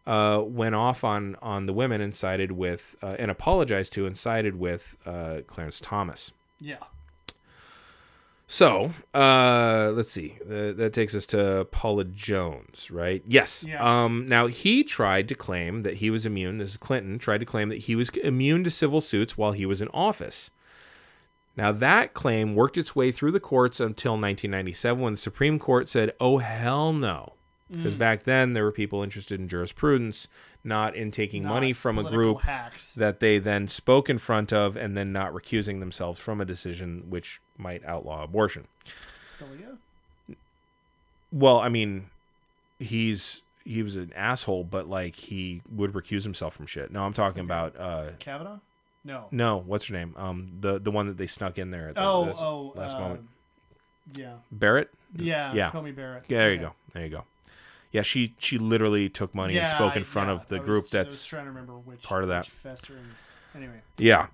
went off on the women and sided with and apologized to and sided with Clarence Thomas. Yeah. So let's see. That takes us to Paula Jones, right? Yes. Yeah. Now, he tried to claim that he was immune. This is Clinton tried to claim that he was immune to civil suits while he was in office. Now, that claim worked its way through the courts until 1997, when the Supreme Court said, oh, hell no. Because back then, there were people interested in jurisprudence, not in taking money from a group that they then spoke in front of and then not recusing themselves from a decision which might outlaw abortion. Scalia? Well, I mean, he was an asshole, but like he would recuse himself from shit. No, I'm talking about Kavanaugh? No, what's her name? The one that they snuck in there at the last moment. Yeah. Barrett? Yeah. Comey Barrett. Yeah, there you go. Yeah, she literally took money and spoke in front of the group that's I was trying to remember which part of that. Anyway. Yeah.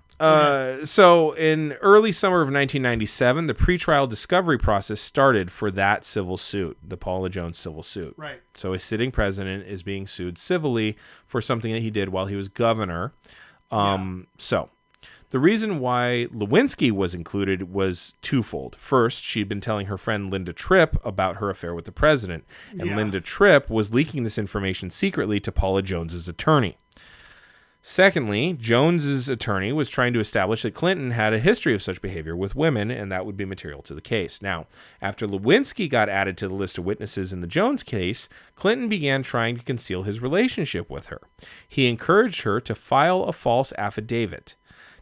So in early summer of 1997, the pretrial discovery process started for that civil suit, the Paula Jones civil suit. Right. So a sitting president is being sued civilly for something that he did while he was governor. So the reason why Lewinsky was included was twofold. First, she'd been telling her friend Linda Tripp about her affair with the president, and Linda Tripp was leaking this information secretly to Paula Jones's attorney. Secondly, Jones's attorney was trying to establish that Clinton had a history of such behavior with women, and that would be material to the case. Now, after Lewinsky got added to the list of witnesses in the Jones case, Clinton began trying to conceal his relationship with her. He encouraged her to file a false affidavit,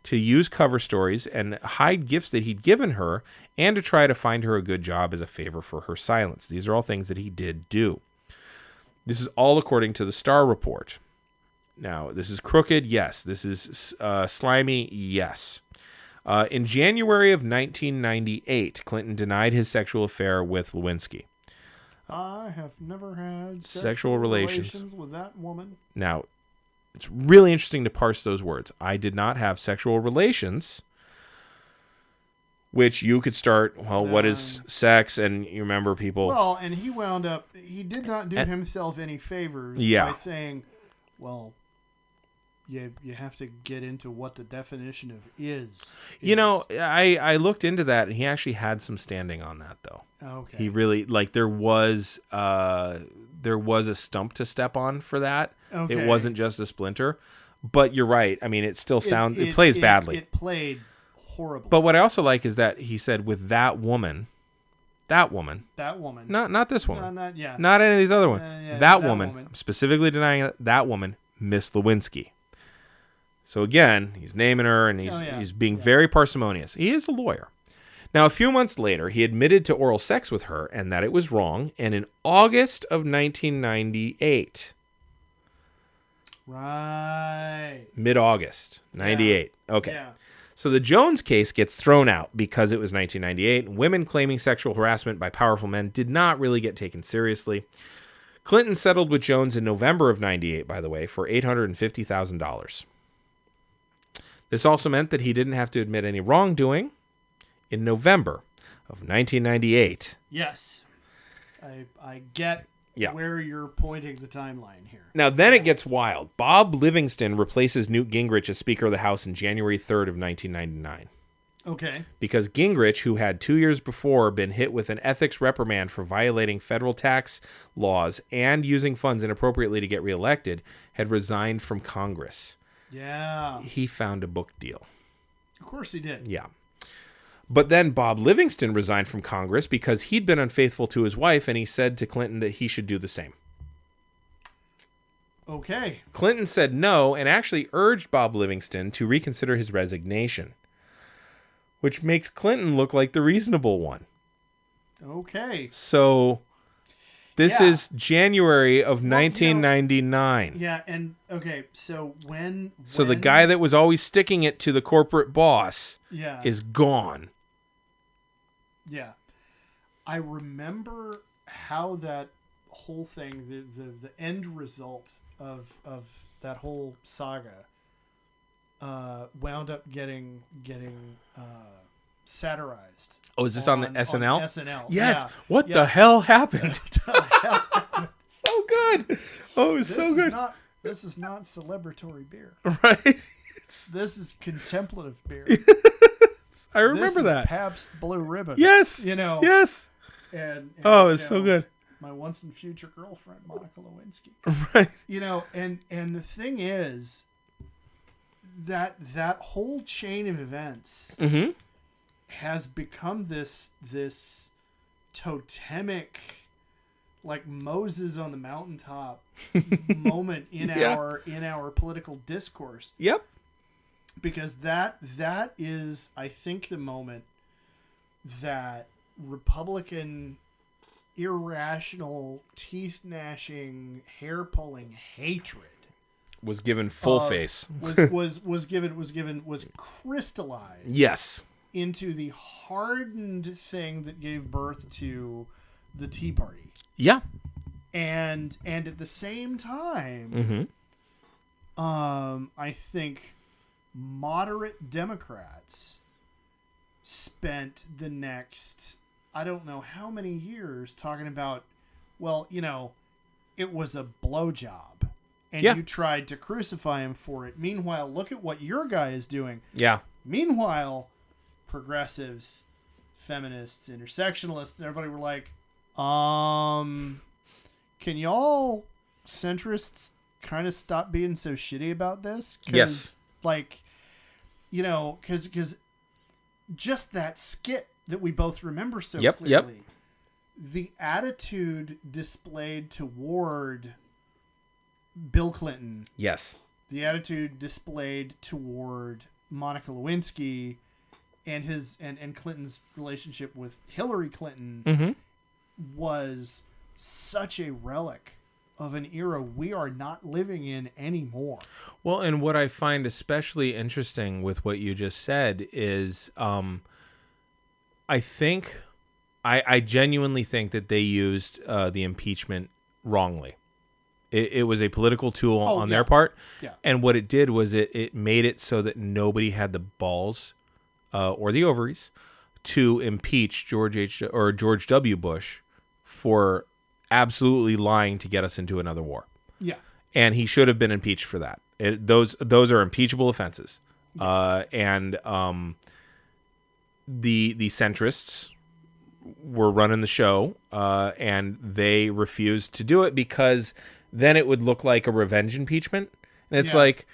to use cover stories and hide gifts that he'd given her, and to try to find her a good job as a favor for her silence. These are all things that he did do. This is all according to the Starr report. Now, this is crooked, yes. This is slimy, yes. In January of 1998, Clinton denied his sexual affair with Lewinsky. I have never had sexual relations with that woman. Now, it's really interesting to parse those words. I did not have sexual relations, which you could start, what is sex? And you remember people... Well, and he did not do himself any favors by saying, well... You have to get into what the definition of is. You know, I looked into that, and he actually had some standing on that, though. Okay. He really, like, there was a stump to step on for that. Okay. It wasn't just a splinter. But you're right. I mean, it still sounds... It plays badly. It played horribly. But what I also like is that he said with that woman... Not this woman. Not any of these other ones. That woman, I'm specifically denying that woman, Miss Lewinsky. So again, he's naming her, and he's being very parsimonious. He is a lawyer. Now, a few months later, he admitted to oral sex with her and that it was wrong. And in August of 1998, Right. mid-August, 98. Okay. Yeah. So the Jones case gets thrown out because it was 1998. And women claiming sexual harassment by powerful men did not really get taken seriously. Clinton settled with Jones in November of 98, by the way, for $850,000. This also meant that he didn't have to admit any wrongdoing. In November of 1998. Yes. I get where you're pointing the timeline here. Now, then it gets wild. Bob Livingston replaces Newt Gingrich as Speaker of the House on January 3rd of 1999. Okay. Because Gingrich, who had 2 years before been hit with an ethics reprimand for violating federal tax laws and using funds inappropriately to get reelected, had resigned from Congress. Yeah. He found a book deal. Of course he did. Yeah. But then Bob Livingston resigned from Congress because he'd been unfaithful to his wife, and he said to Clinton that he should do the same. Okay. Clinton said no and actually urged Bob Livingston to reconsider his resignation, which makes Clinton look like the reasonable one. Okay. So this is January of 1999. Yeah, and okay, so when So the guy that was always sticking it to the corporate boss is gone. Yeah. I remember how that whole thing, the end result of that whole saga wound up getting satirized. Oh, is this on the SNL? On SNL. Yes. Yeah. What the hell happened? So good. Oh, it was so good. This is not celebratory beer. Right? This is contemplative beer. I remember that. Pabst Blue Ribbon. Yes. You know. Yes. And it's so good. My once and future girlfriend, Monica Lewinsky. Right. You know, and the thing is that whole chain of events has become this totemic, like Moses on the mountaintop moment in our political discourse. Yep. Because that is, I think, the moment that Republican irrational, teeth-gnashing, hair-pulling hatred was given full face. was crystallized. Yes. Into the hardened thing that gave birth to the Tea Party. Yeah. And at the same time, I think moderate Democrats spent the next, I don't know how many years, talking about, well, you know, it was a blowjob, and you tried to crucify him for it. Meanwhile, look at what your guy is doing. Yeah. Meanwhile, progressives, feminists, intersectionalists, and everybody were like, can y'all centrists kind of stop being so shitty about this? Yes. Like, you know, because just that skit that we both remember so clearly, the attitude displayed toward Bill Clinton, yes, the attitude displayed toward Monica Lewinsky, and his and Clinton's relationship with Hillary Clinton was such a relic of an era we are not living in anymore. Well, and what I find especially interesting with what you just said is I genuinely think that they used the impeachment wrongly. It was a political tool on their part. Yeah. And what it did was it made it so that nobody had the balls or the ovaries to impeach George W. Bush for absolutely lying to get us into another war. Yeah. And he should have been impeached for that. Those are impeachable offenses. And the centrists were running the show, and they refused to do it because then it would look like a revenge impeachment. And it's like,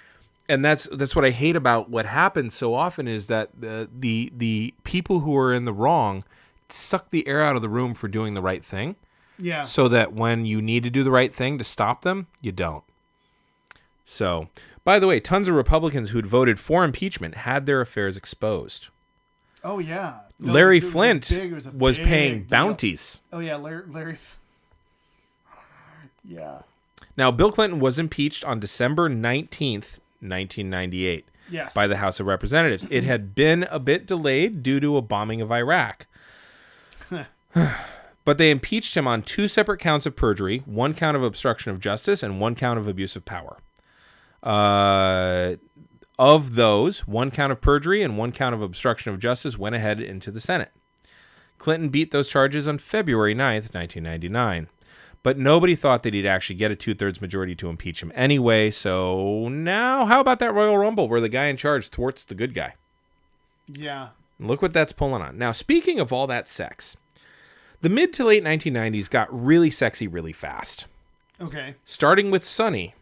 and that's what I hate about what happens so often is that the people who are in the wrong suck the air out of the room for doing the right thing. Yeah. So that when you need to do the right thing to stop them, you don't. So, by the way, tons of Republicans who'd voted for impeachment had their affairs exposed. Oh, yeah. No, Larry it was a Flint big- it was a was big paying deal. bounties. Oh, yeah, Larry. Yeah. Now, Bill Clinton was impeached on December 19th, 1998. Yes. By the House of Representatives. It had been a bit delayed due to a bombing of Iraq. But they impeached him on 2 separate counts of perjury, 1 count of obstruction of justice, and 1 count of abuse of power. Of those, 1 count of perjury and 1 count of obstruction of justice went ahead into the Senate. Clinton beat those charges on February 9th, 1999. But nobody thought that he'd actually get a 2/3 majority to impeach him anyway. So now, how about that Royal Rumble where the guy in charge thwarts the good guy? Yeah. And look what that's pulling on. Now, speaking of all that sex, the mid to late 1990s got really sexy really fast. Okay. Starting with Sunny.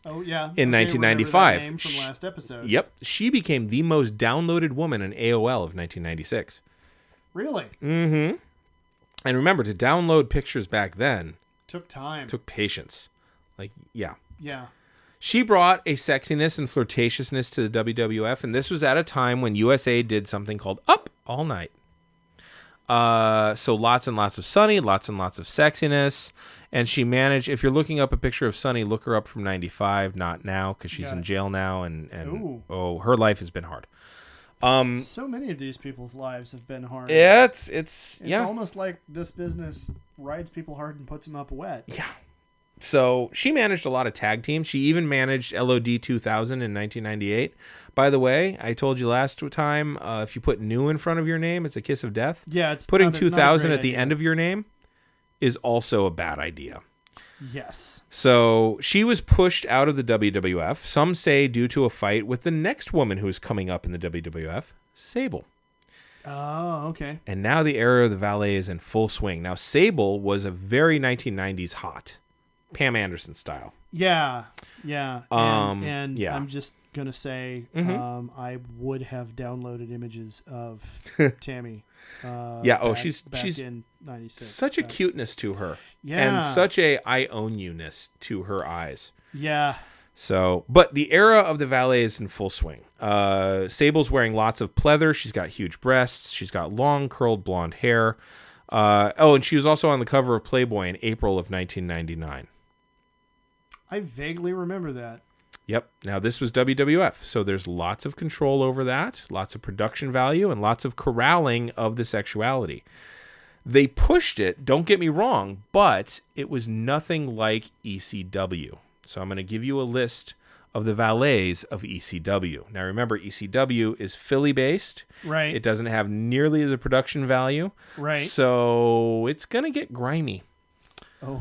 Oh, yeah. In Okay, 1995. remember that name from last episode. Yep. She became the most downloaded woman in AOL of 1996. Really? Mm-hmm. And remember, to download pictures back then Took time. took patience. Like, yeah. Yeah. She brought a sexiness and flirtatiousness to the WWF, and this was at a time when USA did something called Up All Night. So lots and lots of Sunny, lots and lots of sexiness, and she managed, if you're looking up a picture of Sunny, look her up from 95, not now, because she's in jail now, and Ooh. her life has been hard. So many of these people's lives have been hard. Yeah, it's almost like this business rides people hard and puts them up wet. Yeah. So she managed a lot of tag teams. She even managed LOD 2000 in 1998. By the way, I told you last time, if you put new in front of your name, it's a kiss of death. Yeah, it's Putting not a 2000 great at the idea. end of your name is also a bad idea. Yes. So she was pushed out of the WWF, some say due to a fight with the next woman who is coming up in the WWF, Sable. Oh, okay. And now the era of the valet is in full swing. Now, Sable was a very 1990s hot, Pam Anderson style. Yeah, yeah. And yeah. I'm just going to say I would have downloaded images of Tammy. She's in 96. such a cuteness to her. Yeah. And such a I own you-ness to her eyes. Yeah. So, but the era of the valet is in full swing. Sable's wearing lots of pleather. She's got huge breasts. She's got long, curled blonde hair. And she was also on the cover of Playboy in April of 1999. I vaguely remember that. Yep. Now, this was WWF, so there's lots of control over that, lots of production value, and lots of corralling of the sexuality. They pushed it, don't get me wrong, but it was nothing like ECW. So I'm going to give you a list of the valets of ECW. Now, remember, ECW is Philly-based. Right. It doesn't have nearly the production value. Right. So it's going to get grimy. Oh.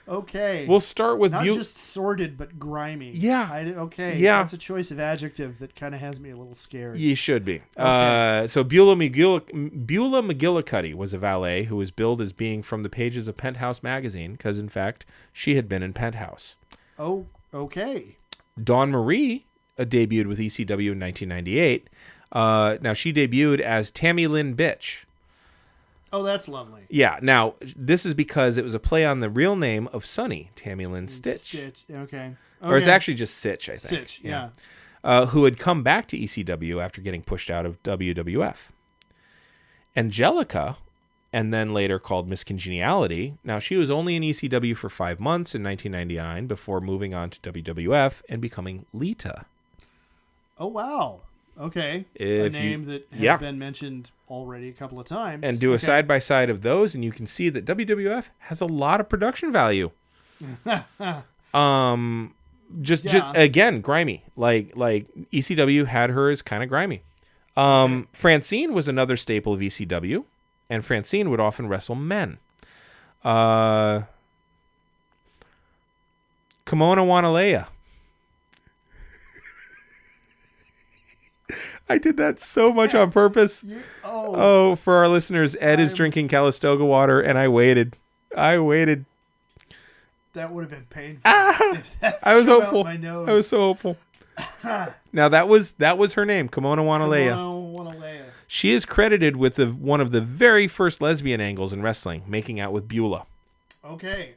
Okay. We'll start with Not just sordid, but grimy. Yeah. Okay. Yeah. That's a choice of adjective that kind of has me a little scared. You should be. Okay. So Beulah McGillicuddy was a valet who was billed as being from the pages of Penthouse magazine because, in fact, she had been in Penthouse. Oh, okay. Dawn Marie debuted with ECW in 1998. Now, she debuted as Tammy Lynn Bitch. Oh, that's lovely. Yeah. Now, this is because it was a play on the real name of Sunny, Tammy Lynn Stitch. Stitch. Okay. Or it's actually just Sitch, I think. Sitch, yeah. Who had come back to ECW after getting pushed out of WWF. Angelica, and then later called Miss Congeniality. Now, she was only in ECW for 5 months in 1999 before moving on to WWF and becoming Lita. Oh, wow. Okay. A name that has been mentioned already a couple of times. And do a side-by-side of those, and you can see that WWF has a lot of production value. Just again, grimy. Like ECW had her as kind of grimy. Francine was another staple of ECW, and Francine would often wrestle men. Kimona Wanalea. I did that so much on purpose. For our listeners, Ed is drinking Calistoga water, and I waited. That would have been painful. I was hopeful. My nose. I was so hopeful. Now that was her name, Kimona Wanalea. Wanalea. She is credited with one of the very first lesbian angles in wrestling, making out with Beulah. Okay,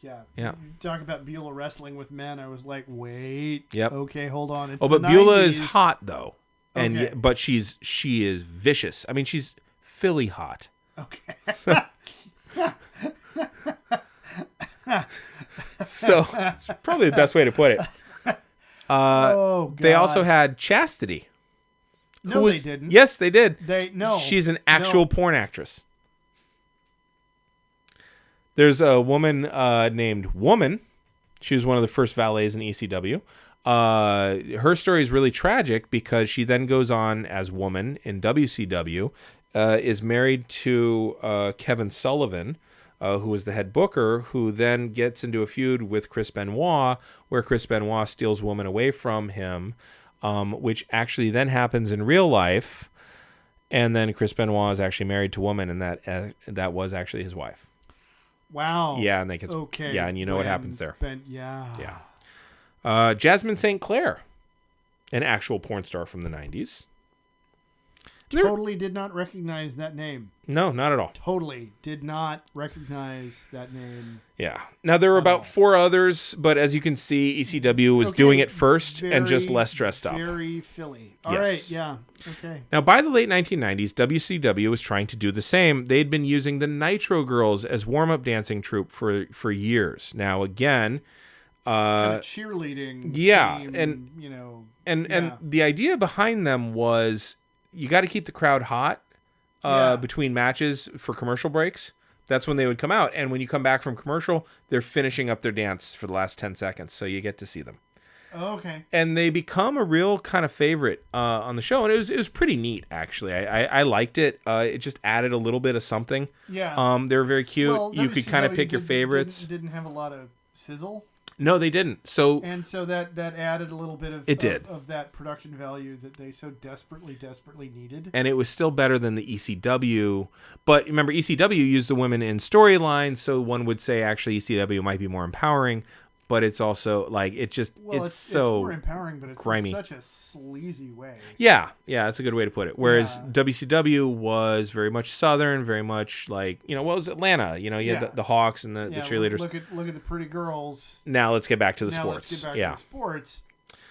Yeah. Yeah. You talk about Beulah wrestling with men. I was like, wait. Yep. Okay, hold on. It's Oh, the but Beulah is 90s. hot though, and Okay. but she is vicious. I mean, she's Philly hot. Okay. So it's probably the best way to put it. Oh, They God. also had Chastity. No, who they was- didn't. Yes, they did. No. She's an actual No. porn actress. There's a woman named Woman. She was one of the first valets in ECW. Her story is really tragic because she then goes on as Woman in WCW, is married to Kevin Sullivan, who was the head booker, who then gets into a feud with Chris Benoit, where Chris Benoit steals Woman away from him, which actually then happens in real life. And then Chris Benoit is actually married to Woman, and that was actually his wife. Wow. Yeah, and they can. Okay. Yeah, and you know what happens there. Yeah. Yeah. Jasmine St. Clair, an actual porn star from the 90s. Totally did not recognize that name. No, not at all. Totally did not recognize that name. Yeah. Now, there were about 4 others, but as you can see, ECW was doing it first and just Very, less dressed up. Very Philly. All Yes. right. Yeah. Okay. Now, by the late 1990s, WCW was trying to do the same. They'd been using the Nitro Girls as warm-up dancing troupe for years. Now, again, Kind of cheerleading. yeah, team, and- you know. and yeah. the idea behind them was you got to keep the crowd hot Yeah. between matches for commercial breaks. That's when they would come out. And when you come back from commercial, they're finishing up their dance for the last 10 seconds. So you get to see them. Oh, okay. And they become a real kind of favorite on the show. And it was pretty neat, actually. I liked it. It just added a little bit of something. Yeah. They were very cute. Well, You could kind of WCW pick your favorites. Didn't have a lot of sizzle, No, they didn't. So and so that added a little bit of It did. of that production value that they so desperately needed. and it was still better than the ECW. But remember, ECW used the women in storylines, so one would say actually ECW might be more empowering. But it's also like it's It's more empowering, but it's grimy. in such a sleazy way. yeah, that's a good way to put it. Whereas Yeah. WCW was very much Southern, very much like what was Atlanta? You Yeah. had the Hawks and the Yeah, cheerleaders. Look at the pretty girls. Now let's get back to the Now sports. let's get back yeah. to the sports.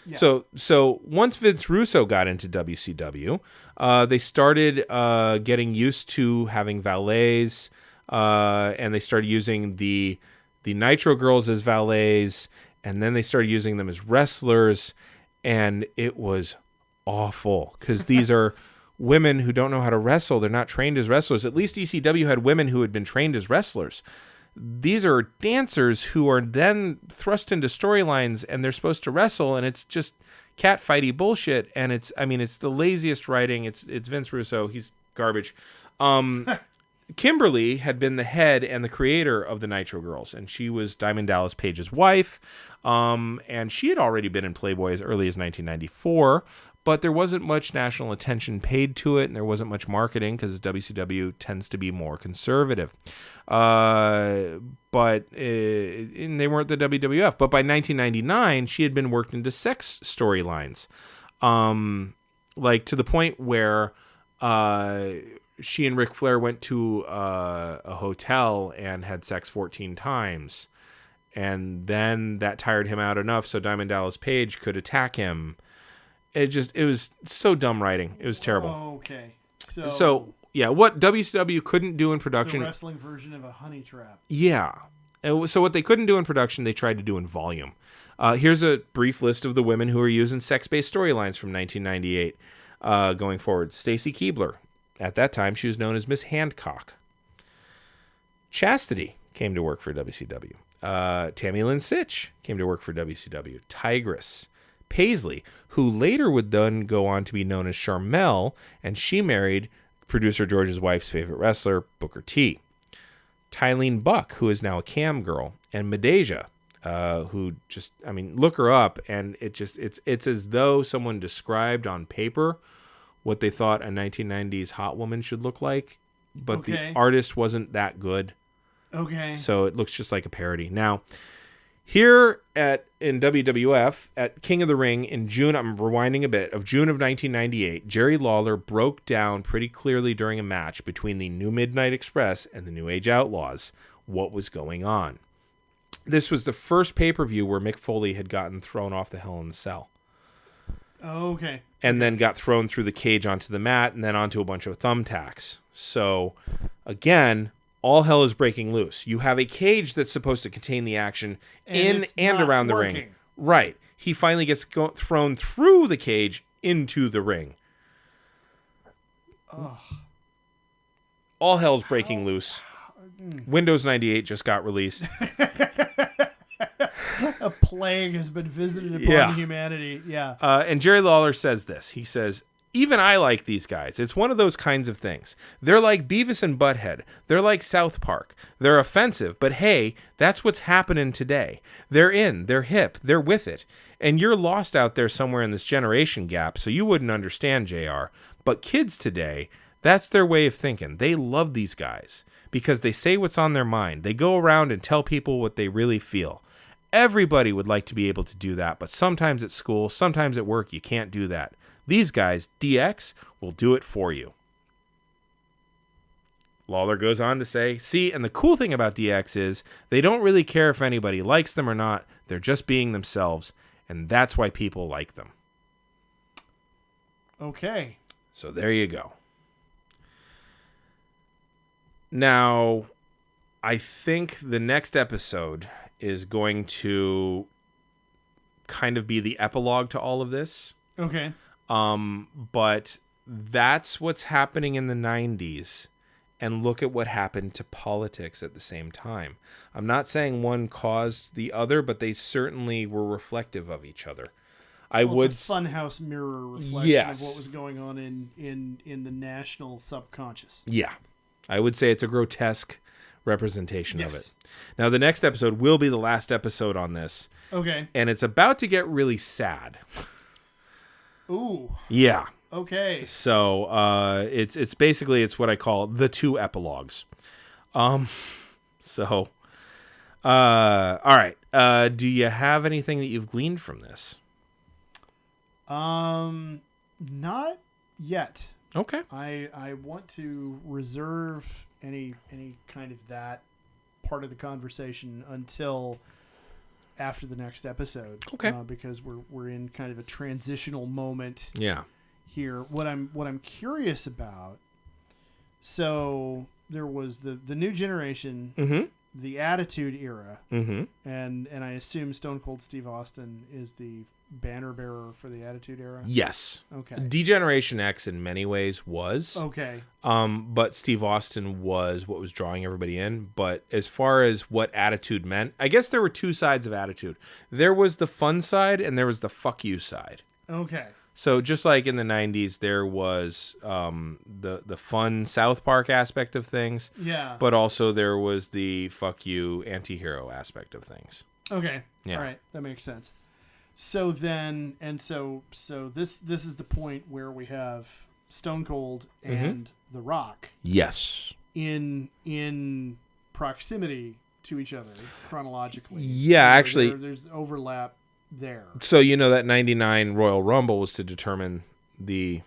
Yeah. So once Vince Russo got into WCW, they started getting used to having valets, and they started using the Nitro Girls as valets, and then they started using them as wrestlers, and it was awful because these are women who don't know how to wrestle. They're not trained as wrestlers. At least ECW had women who had been trained as wrestlers. These are dancers who are then thrust into storylines, and they're supposed to wrestle, and it's just catfighty bullshit. And it's the laziest writing. It's Vince Russo. He's garbage. Kimberly had been the head and the creator of the Nitro Girls, and she was Diamond Dallas Page's wife. And she had already been in Playboy as early as 1994, but there wasn't much national attention paid to it, and there wasn't much marketing because WCW tends to be more conservative. And they weren't the WWF. But by 1999, she had been worked into sex storylines, like to the point where she and Ric Flair went to a hotel and had sex 14 times. And then that tired him out enough so Diamond Dallas Page could attack him. It was so dumb writing. It was terrible. Okay. So yeah, what WCW couldn't do in production. The wrestling version of a honey trap. Yeah. So what they couldn't do in production, they tried to do in volume. Here's a brief list of the women who are using sex-based storylines from 1998 going forward. Stacy Keibler. At that time, she was known as Miss Hancock. Chastity came to work for WCW. Tammy Lynn Sitch came to work for WCW. Tigress. Paisley, who later would then go on to be known as Charmel, and she married producer George's wife's favorite wrestler, Booker T. Tylene Buck, who is now a cam girl, and Medeja, who just, look her up, and it's as though someone described on paper what they thought a 1990s hot woman should look like, but the artist wasn't that good. Okay. So it looks just like a parody. Now, here in WWF at King of the Ring in June, I'm rewinding a bit, of June of 1998, Jerry Lawler broke down pretty clearly during a match between the New Midnight Express and the New Age Outlaws what was going on. This was the first pay-per-view where Mick Foley had gotten thrown off the Hell in the Cell. Oh, okay. And then got thrown through the cage onto the mat and then onto a bunch of thumbtacks. So, again, all hell is breaking loose. You have a cage that's supposed to contain the action in it's and not around the working. ring. Right. He finally gets thrown through the cage into the ring. Ugh. All hell's breaking loose. Windows 98 just got released. A plague has been visited upon humanity. Yeah. And Jerry Lawler says this. He says, even I like these guys. It's one of those kinds of things. They're like Beavis and Butthead. They're like South Park. They're offensive, but hey, that's what's happening today. They're in. They're hip. They're with it. And you're lost out there somewhere in this generation gap, so you wouldn't understand, JR. But kids today, that's their way of thinking. They love these guys because they say what's on their mind. They go around and tell people what they really feel. Everybody would like to be able to do that, but sometimes at school, sometimes at work, you can't do that. These guys, DX, will do it for you. Lawler goes on to say, see, and the cool thing about DX is they don't really care if anybody likes them or not. They're just being themselves, and that's why people like them. Okay. So there you go. Now, I think the next episode is going to kind of be the epilogue to all of this. Okay. But that's what's happening in the 90s. And look at what happened to politics at the same time. I'm not saying one caused the other, but they certainly were reflective of each other. It's a funhouse mirror reflection Yes. of what was going on in the national subconscious. Yeah. I would say it's a grotesque representation of Yes. it. Now, the next episode will be the last episode on this. Okay. And it's about to get really sad. Ooh. Yeah. Okay. So it's basically what I call the two epilogues. All right. Do you have anything that you've gleaned from this? Not yet. Okay. I want to reserve any kind of that part of the conversation until after the next episode. Okay. Because we're in kind of a transitional moment. Yeah. Here, what I'm curious about. So there was the new generation, Mm-hmm. the Attitude Era, Mm-hmm. and I assume Stone Cold Steve Austin is the banner bearer for the Attitude Era. Yes. Okay. D-Generation X in many ways was. Okay. But Steve Austin was what was drawing everybody in. But as far as what Attitude meant, I guess there were two sides of Attitude. There was the fun side and there was the fuck you side. Okay. So just like in the 90s, there was the fun South Park aspect of things. Yeah. But also there was the fuck you anti-hero aspect of things. Okay. Yeah. All right. That makes sense. So then, so this is the point where we have Stone Cold and The Rock Yes. in proximity to each other chronologically. Yeah, actually. There's overlap there. So that 99 Royal Rumble was to determine the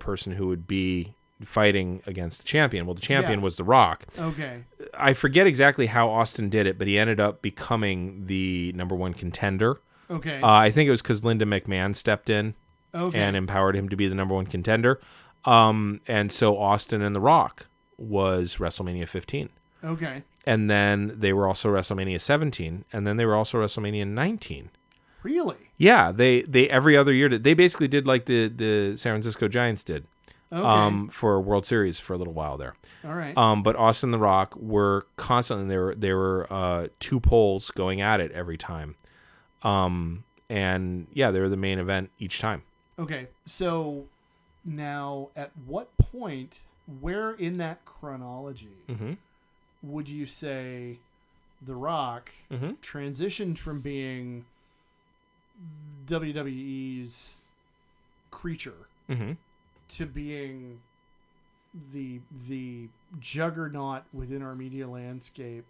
person who would be fighting against the champion. Well, the champion was The Rock. Okay. I forget exactly how Austin did it, but he ended up becoming the number one contender. Okay. I think it was because Linda McMahon stepped in Okay. and empowered him to be the number one contender. And so Austin and The Rock was WrestleMania 15. Okay. And then they were also WrestleMania 17, and then they were also WrestleMania 19. Really? Yeah, they every other year they basically did like the San Francisco Giants did. Okay. For World Series for a little while there. All right. But Austin and The Rock were constantly they were two poles going at it every time. And yeah, they were the main event each time. Okay. So now, at what point, where in that chronology would you say The Rock transitioned from being WWE's creature to being the juggernaut within our media landscape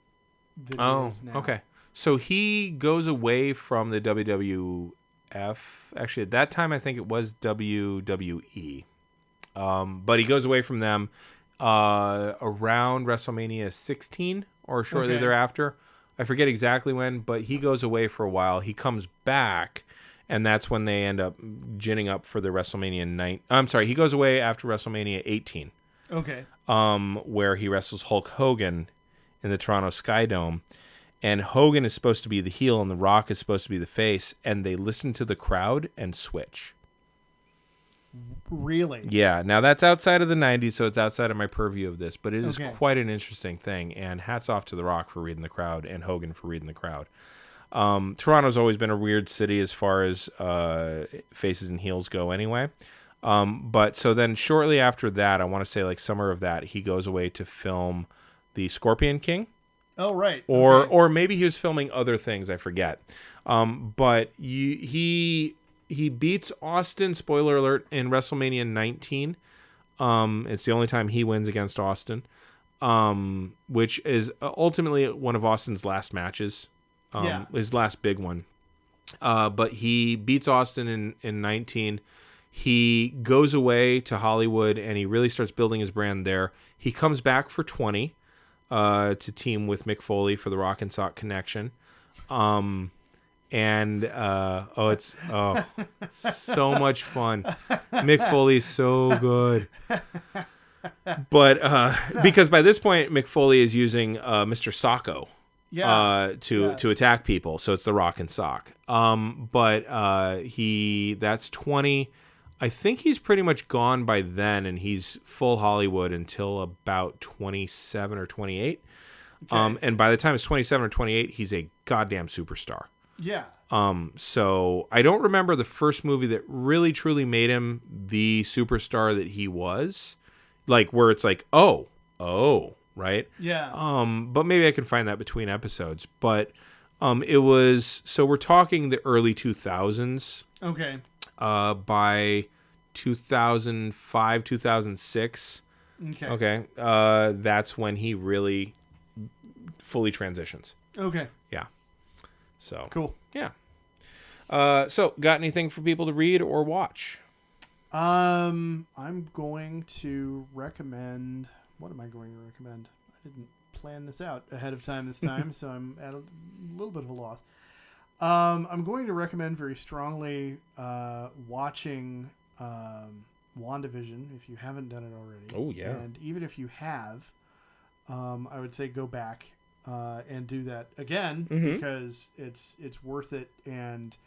that it is now? Okay. So he goes away from the WWF. Actually, at that time, I think it was WWE. But he goes away from them around WrestleMania 16 or shortly Okay. thereafter. I forget exactly when, but he goes away for a while. He comes back, and that's when they end up ginning up for the WrestleMania 9. I'm sorry, he goes away after WrestleMania 18. Okay. Where he wrestles Hulk Hogan in the Toronto Sky Dome. And Hogan is supposed to be the heel and The Rock is supposed to be the face, and they listen to the crowd and switch. Really? Yeah. Now, that's outside of the 90s, so it's outside of my purview of this, but it is Okay. quite an interesting thing, and hats off to The Rock for reading the crowd and Hogan for reading the crowd. Toronto's always been a weird city as far as faces and heels go anyway. But so then shortly after that, I want to say like summer of that, he goes away to film The Scorpion King. Oh, right. Or maybe he was filming other things, I forget. But he beats Austin, spoiler alert, in WrestleMania 19. It's the only time he wins against Austin, which is ultimately one of Austin's last matches. His last big one. But he beats Austin in 19. He goes away to Hollywood and he really starts building his brand there. He comes back for 20 to team with Mick Foley for the Rock and Sock connection. It's so much fun. Mick Foley's so good. But because by this point Mick Foley is using Mr. Socko. To attack people, so it's the Rock and Sock. But that's 20. I think he's pretty much gone by then, and he's full Hollywood until about 27 or 28. Okay. And by the time it's 27 or 28, he's a goddamn superstar. Yeah. So I don't remember the first movie that really truly made him the superstar that he was, like where it's like, oh. Right? Yeah. But maybe I can find that between episodes. But it was, so we're talking the early 2000s. Okay. By 2005, 2006. Okay. That's when he really fully transitions. Okay. Yeah. So. Cool. Yeah. So got anything for people to read or watch? I'm going to recommend... What am I going to recommend? I didn't plan this out ahead of time this time, so I'm at a little bit of a loss. I'm going to recommend very strongly watching WandaVision if you haven't done it already. Oh, yeah. And even if you have, I would say go back and do that again because it's worth it. And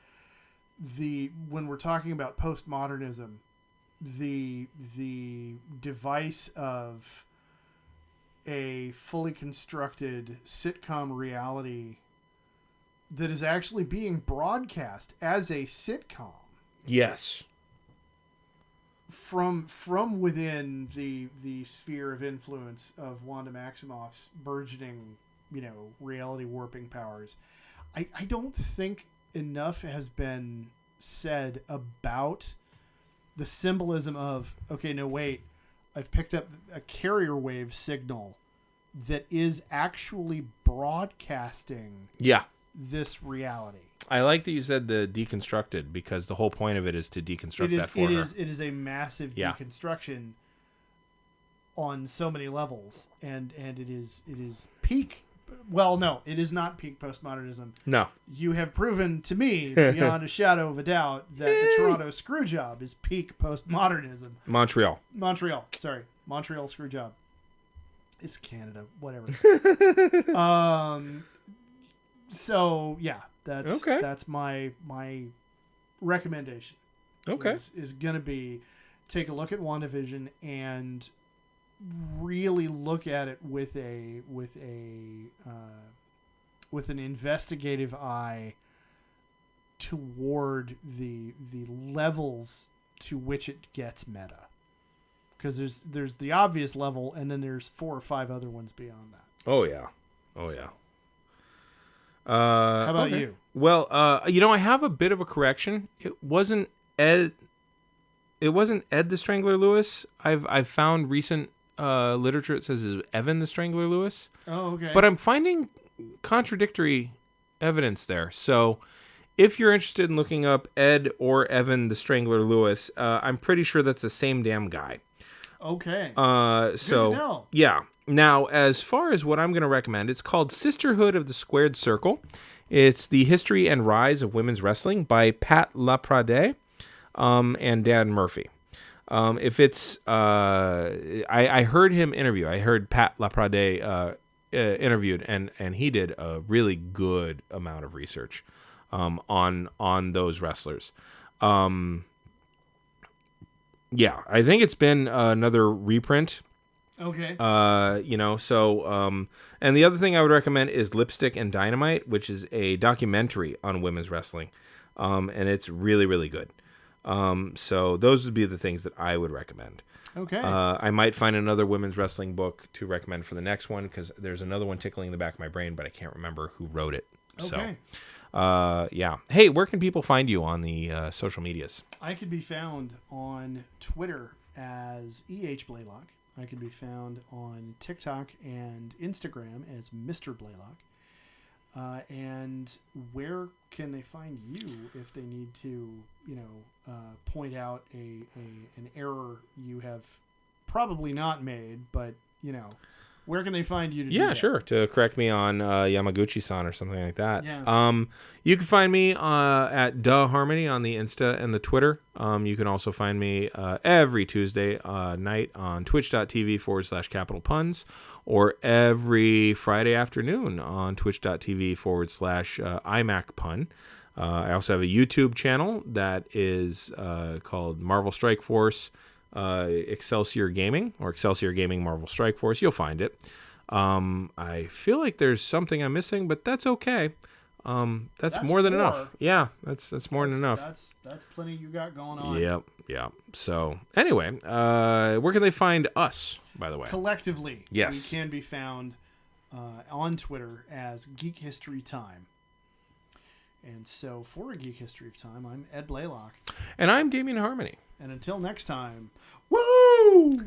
when we're talking about postmodernism, the device of a fully constructed sitcom reality that is actually being broadcast as a sitcom. Yes. From within the sphere of influence of Wanda Maximoff's burgeoning, reality warping powers. I don't think enough has been said about the symbolism of, okay, no, wait, I've picked up a carrier wave signal that is actually broadcasting this reality. I like that you said the deconstructed because the whole point of it is to deconstruct that for her. It is a massive deconstruction on so many levels, and it is peak. Well, no, it is not peak postmodernism. No. You have proven to me, beyond a shadow of a doubt, that the Toronto Screwjob is peak postmodernism. Montreal Screwjob. It's Canada, whatever. So yeah, that's my recommendation. Okay. Is gonna be take a look at WandaVision and really look at it with an investigative eye toward the levels to which it gets meta, because there's the obvious level and then there's 4 or 5 other ones beyond that. Oh yeah. How about you? Well, I have a bit of a correction. It wasn't Ed the Strangler Lewis. I've found recent literature that says it's Evan the Strangler Lewis. Oh, okay. But I'm finding contradictory evidence there. So if you're interested in looking up Ed or Evan the Strangler Lewis, I'm pretty sure that's the same damn guy. Okay. So Good to know. Yeah. Now, as far as what I'm going to recommend, it's called Sisterhood of the Squared Circle. It's the history and rise of women's wrestling by Pat LaPrade and Dan Murphy. If it's, I heard him interview. I heard Pat LaPrade interviewed, and he did a really good amount of research on those wrestlers. Yeah, I think it's been another reprint. Okay. And the other thing I would recommend is Lipstick and Dynamite, which is a documentary on women's wrestling. And it's really, really good. So those would be the things that I would recommend. Okay. I might find another women's wrestling book to recommend for the next one, because there's another one tickling the back of my brain, but I can't remember who wrote it. Okay. So, yeah. Hey, where can people find you on the social medias? I could be found on Twitter as EH Blaylock. I can be found on TikTok and Instagram as Mr. Blaylock. And where can they find you if they need to, point out an error you have probably not made, but, where can they find you to do that? Sure. To correct me on Yamaguchi-san or something like that. Yeah. You can find me at Duh Harmony on the Insta and the Twitter. You can also find me every Tuesday night on twitch.tv/Capital Puns, or every Friday afternoon on twitch.tv/iMac Pun. I also have a YouTube channel that is called Marvel Strike Force Excelsior Gaming, or Excelsior Gaming Marvel Strike Force. You'll find it. I feel like there's something I'm missing, but that's okay. That's more than enough. Yeah, that's more than enough. That's plenty you got going on. Yep. So anyway, where can they find us, by the way? Collectively, yes, we can be found on Twitter as Geek History Time. And so for A Geek History of Time, I'm Ed Blaylock. And I'm Damian Harmony. And until next time, woo!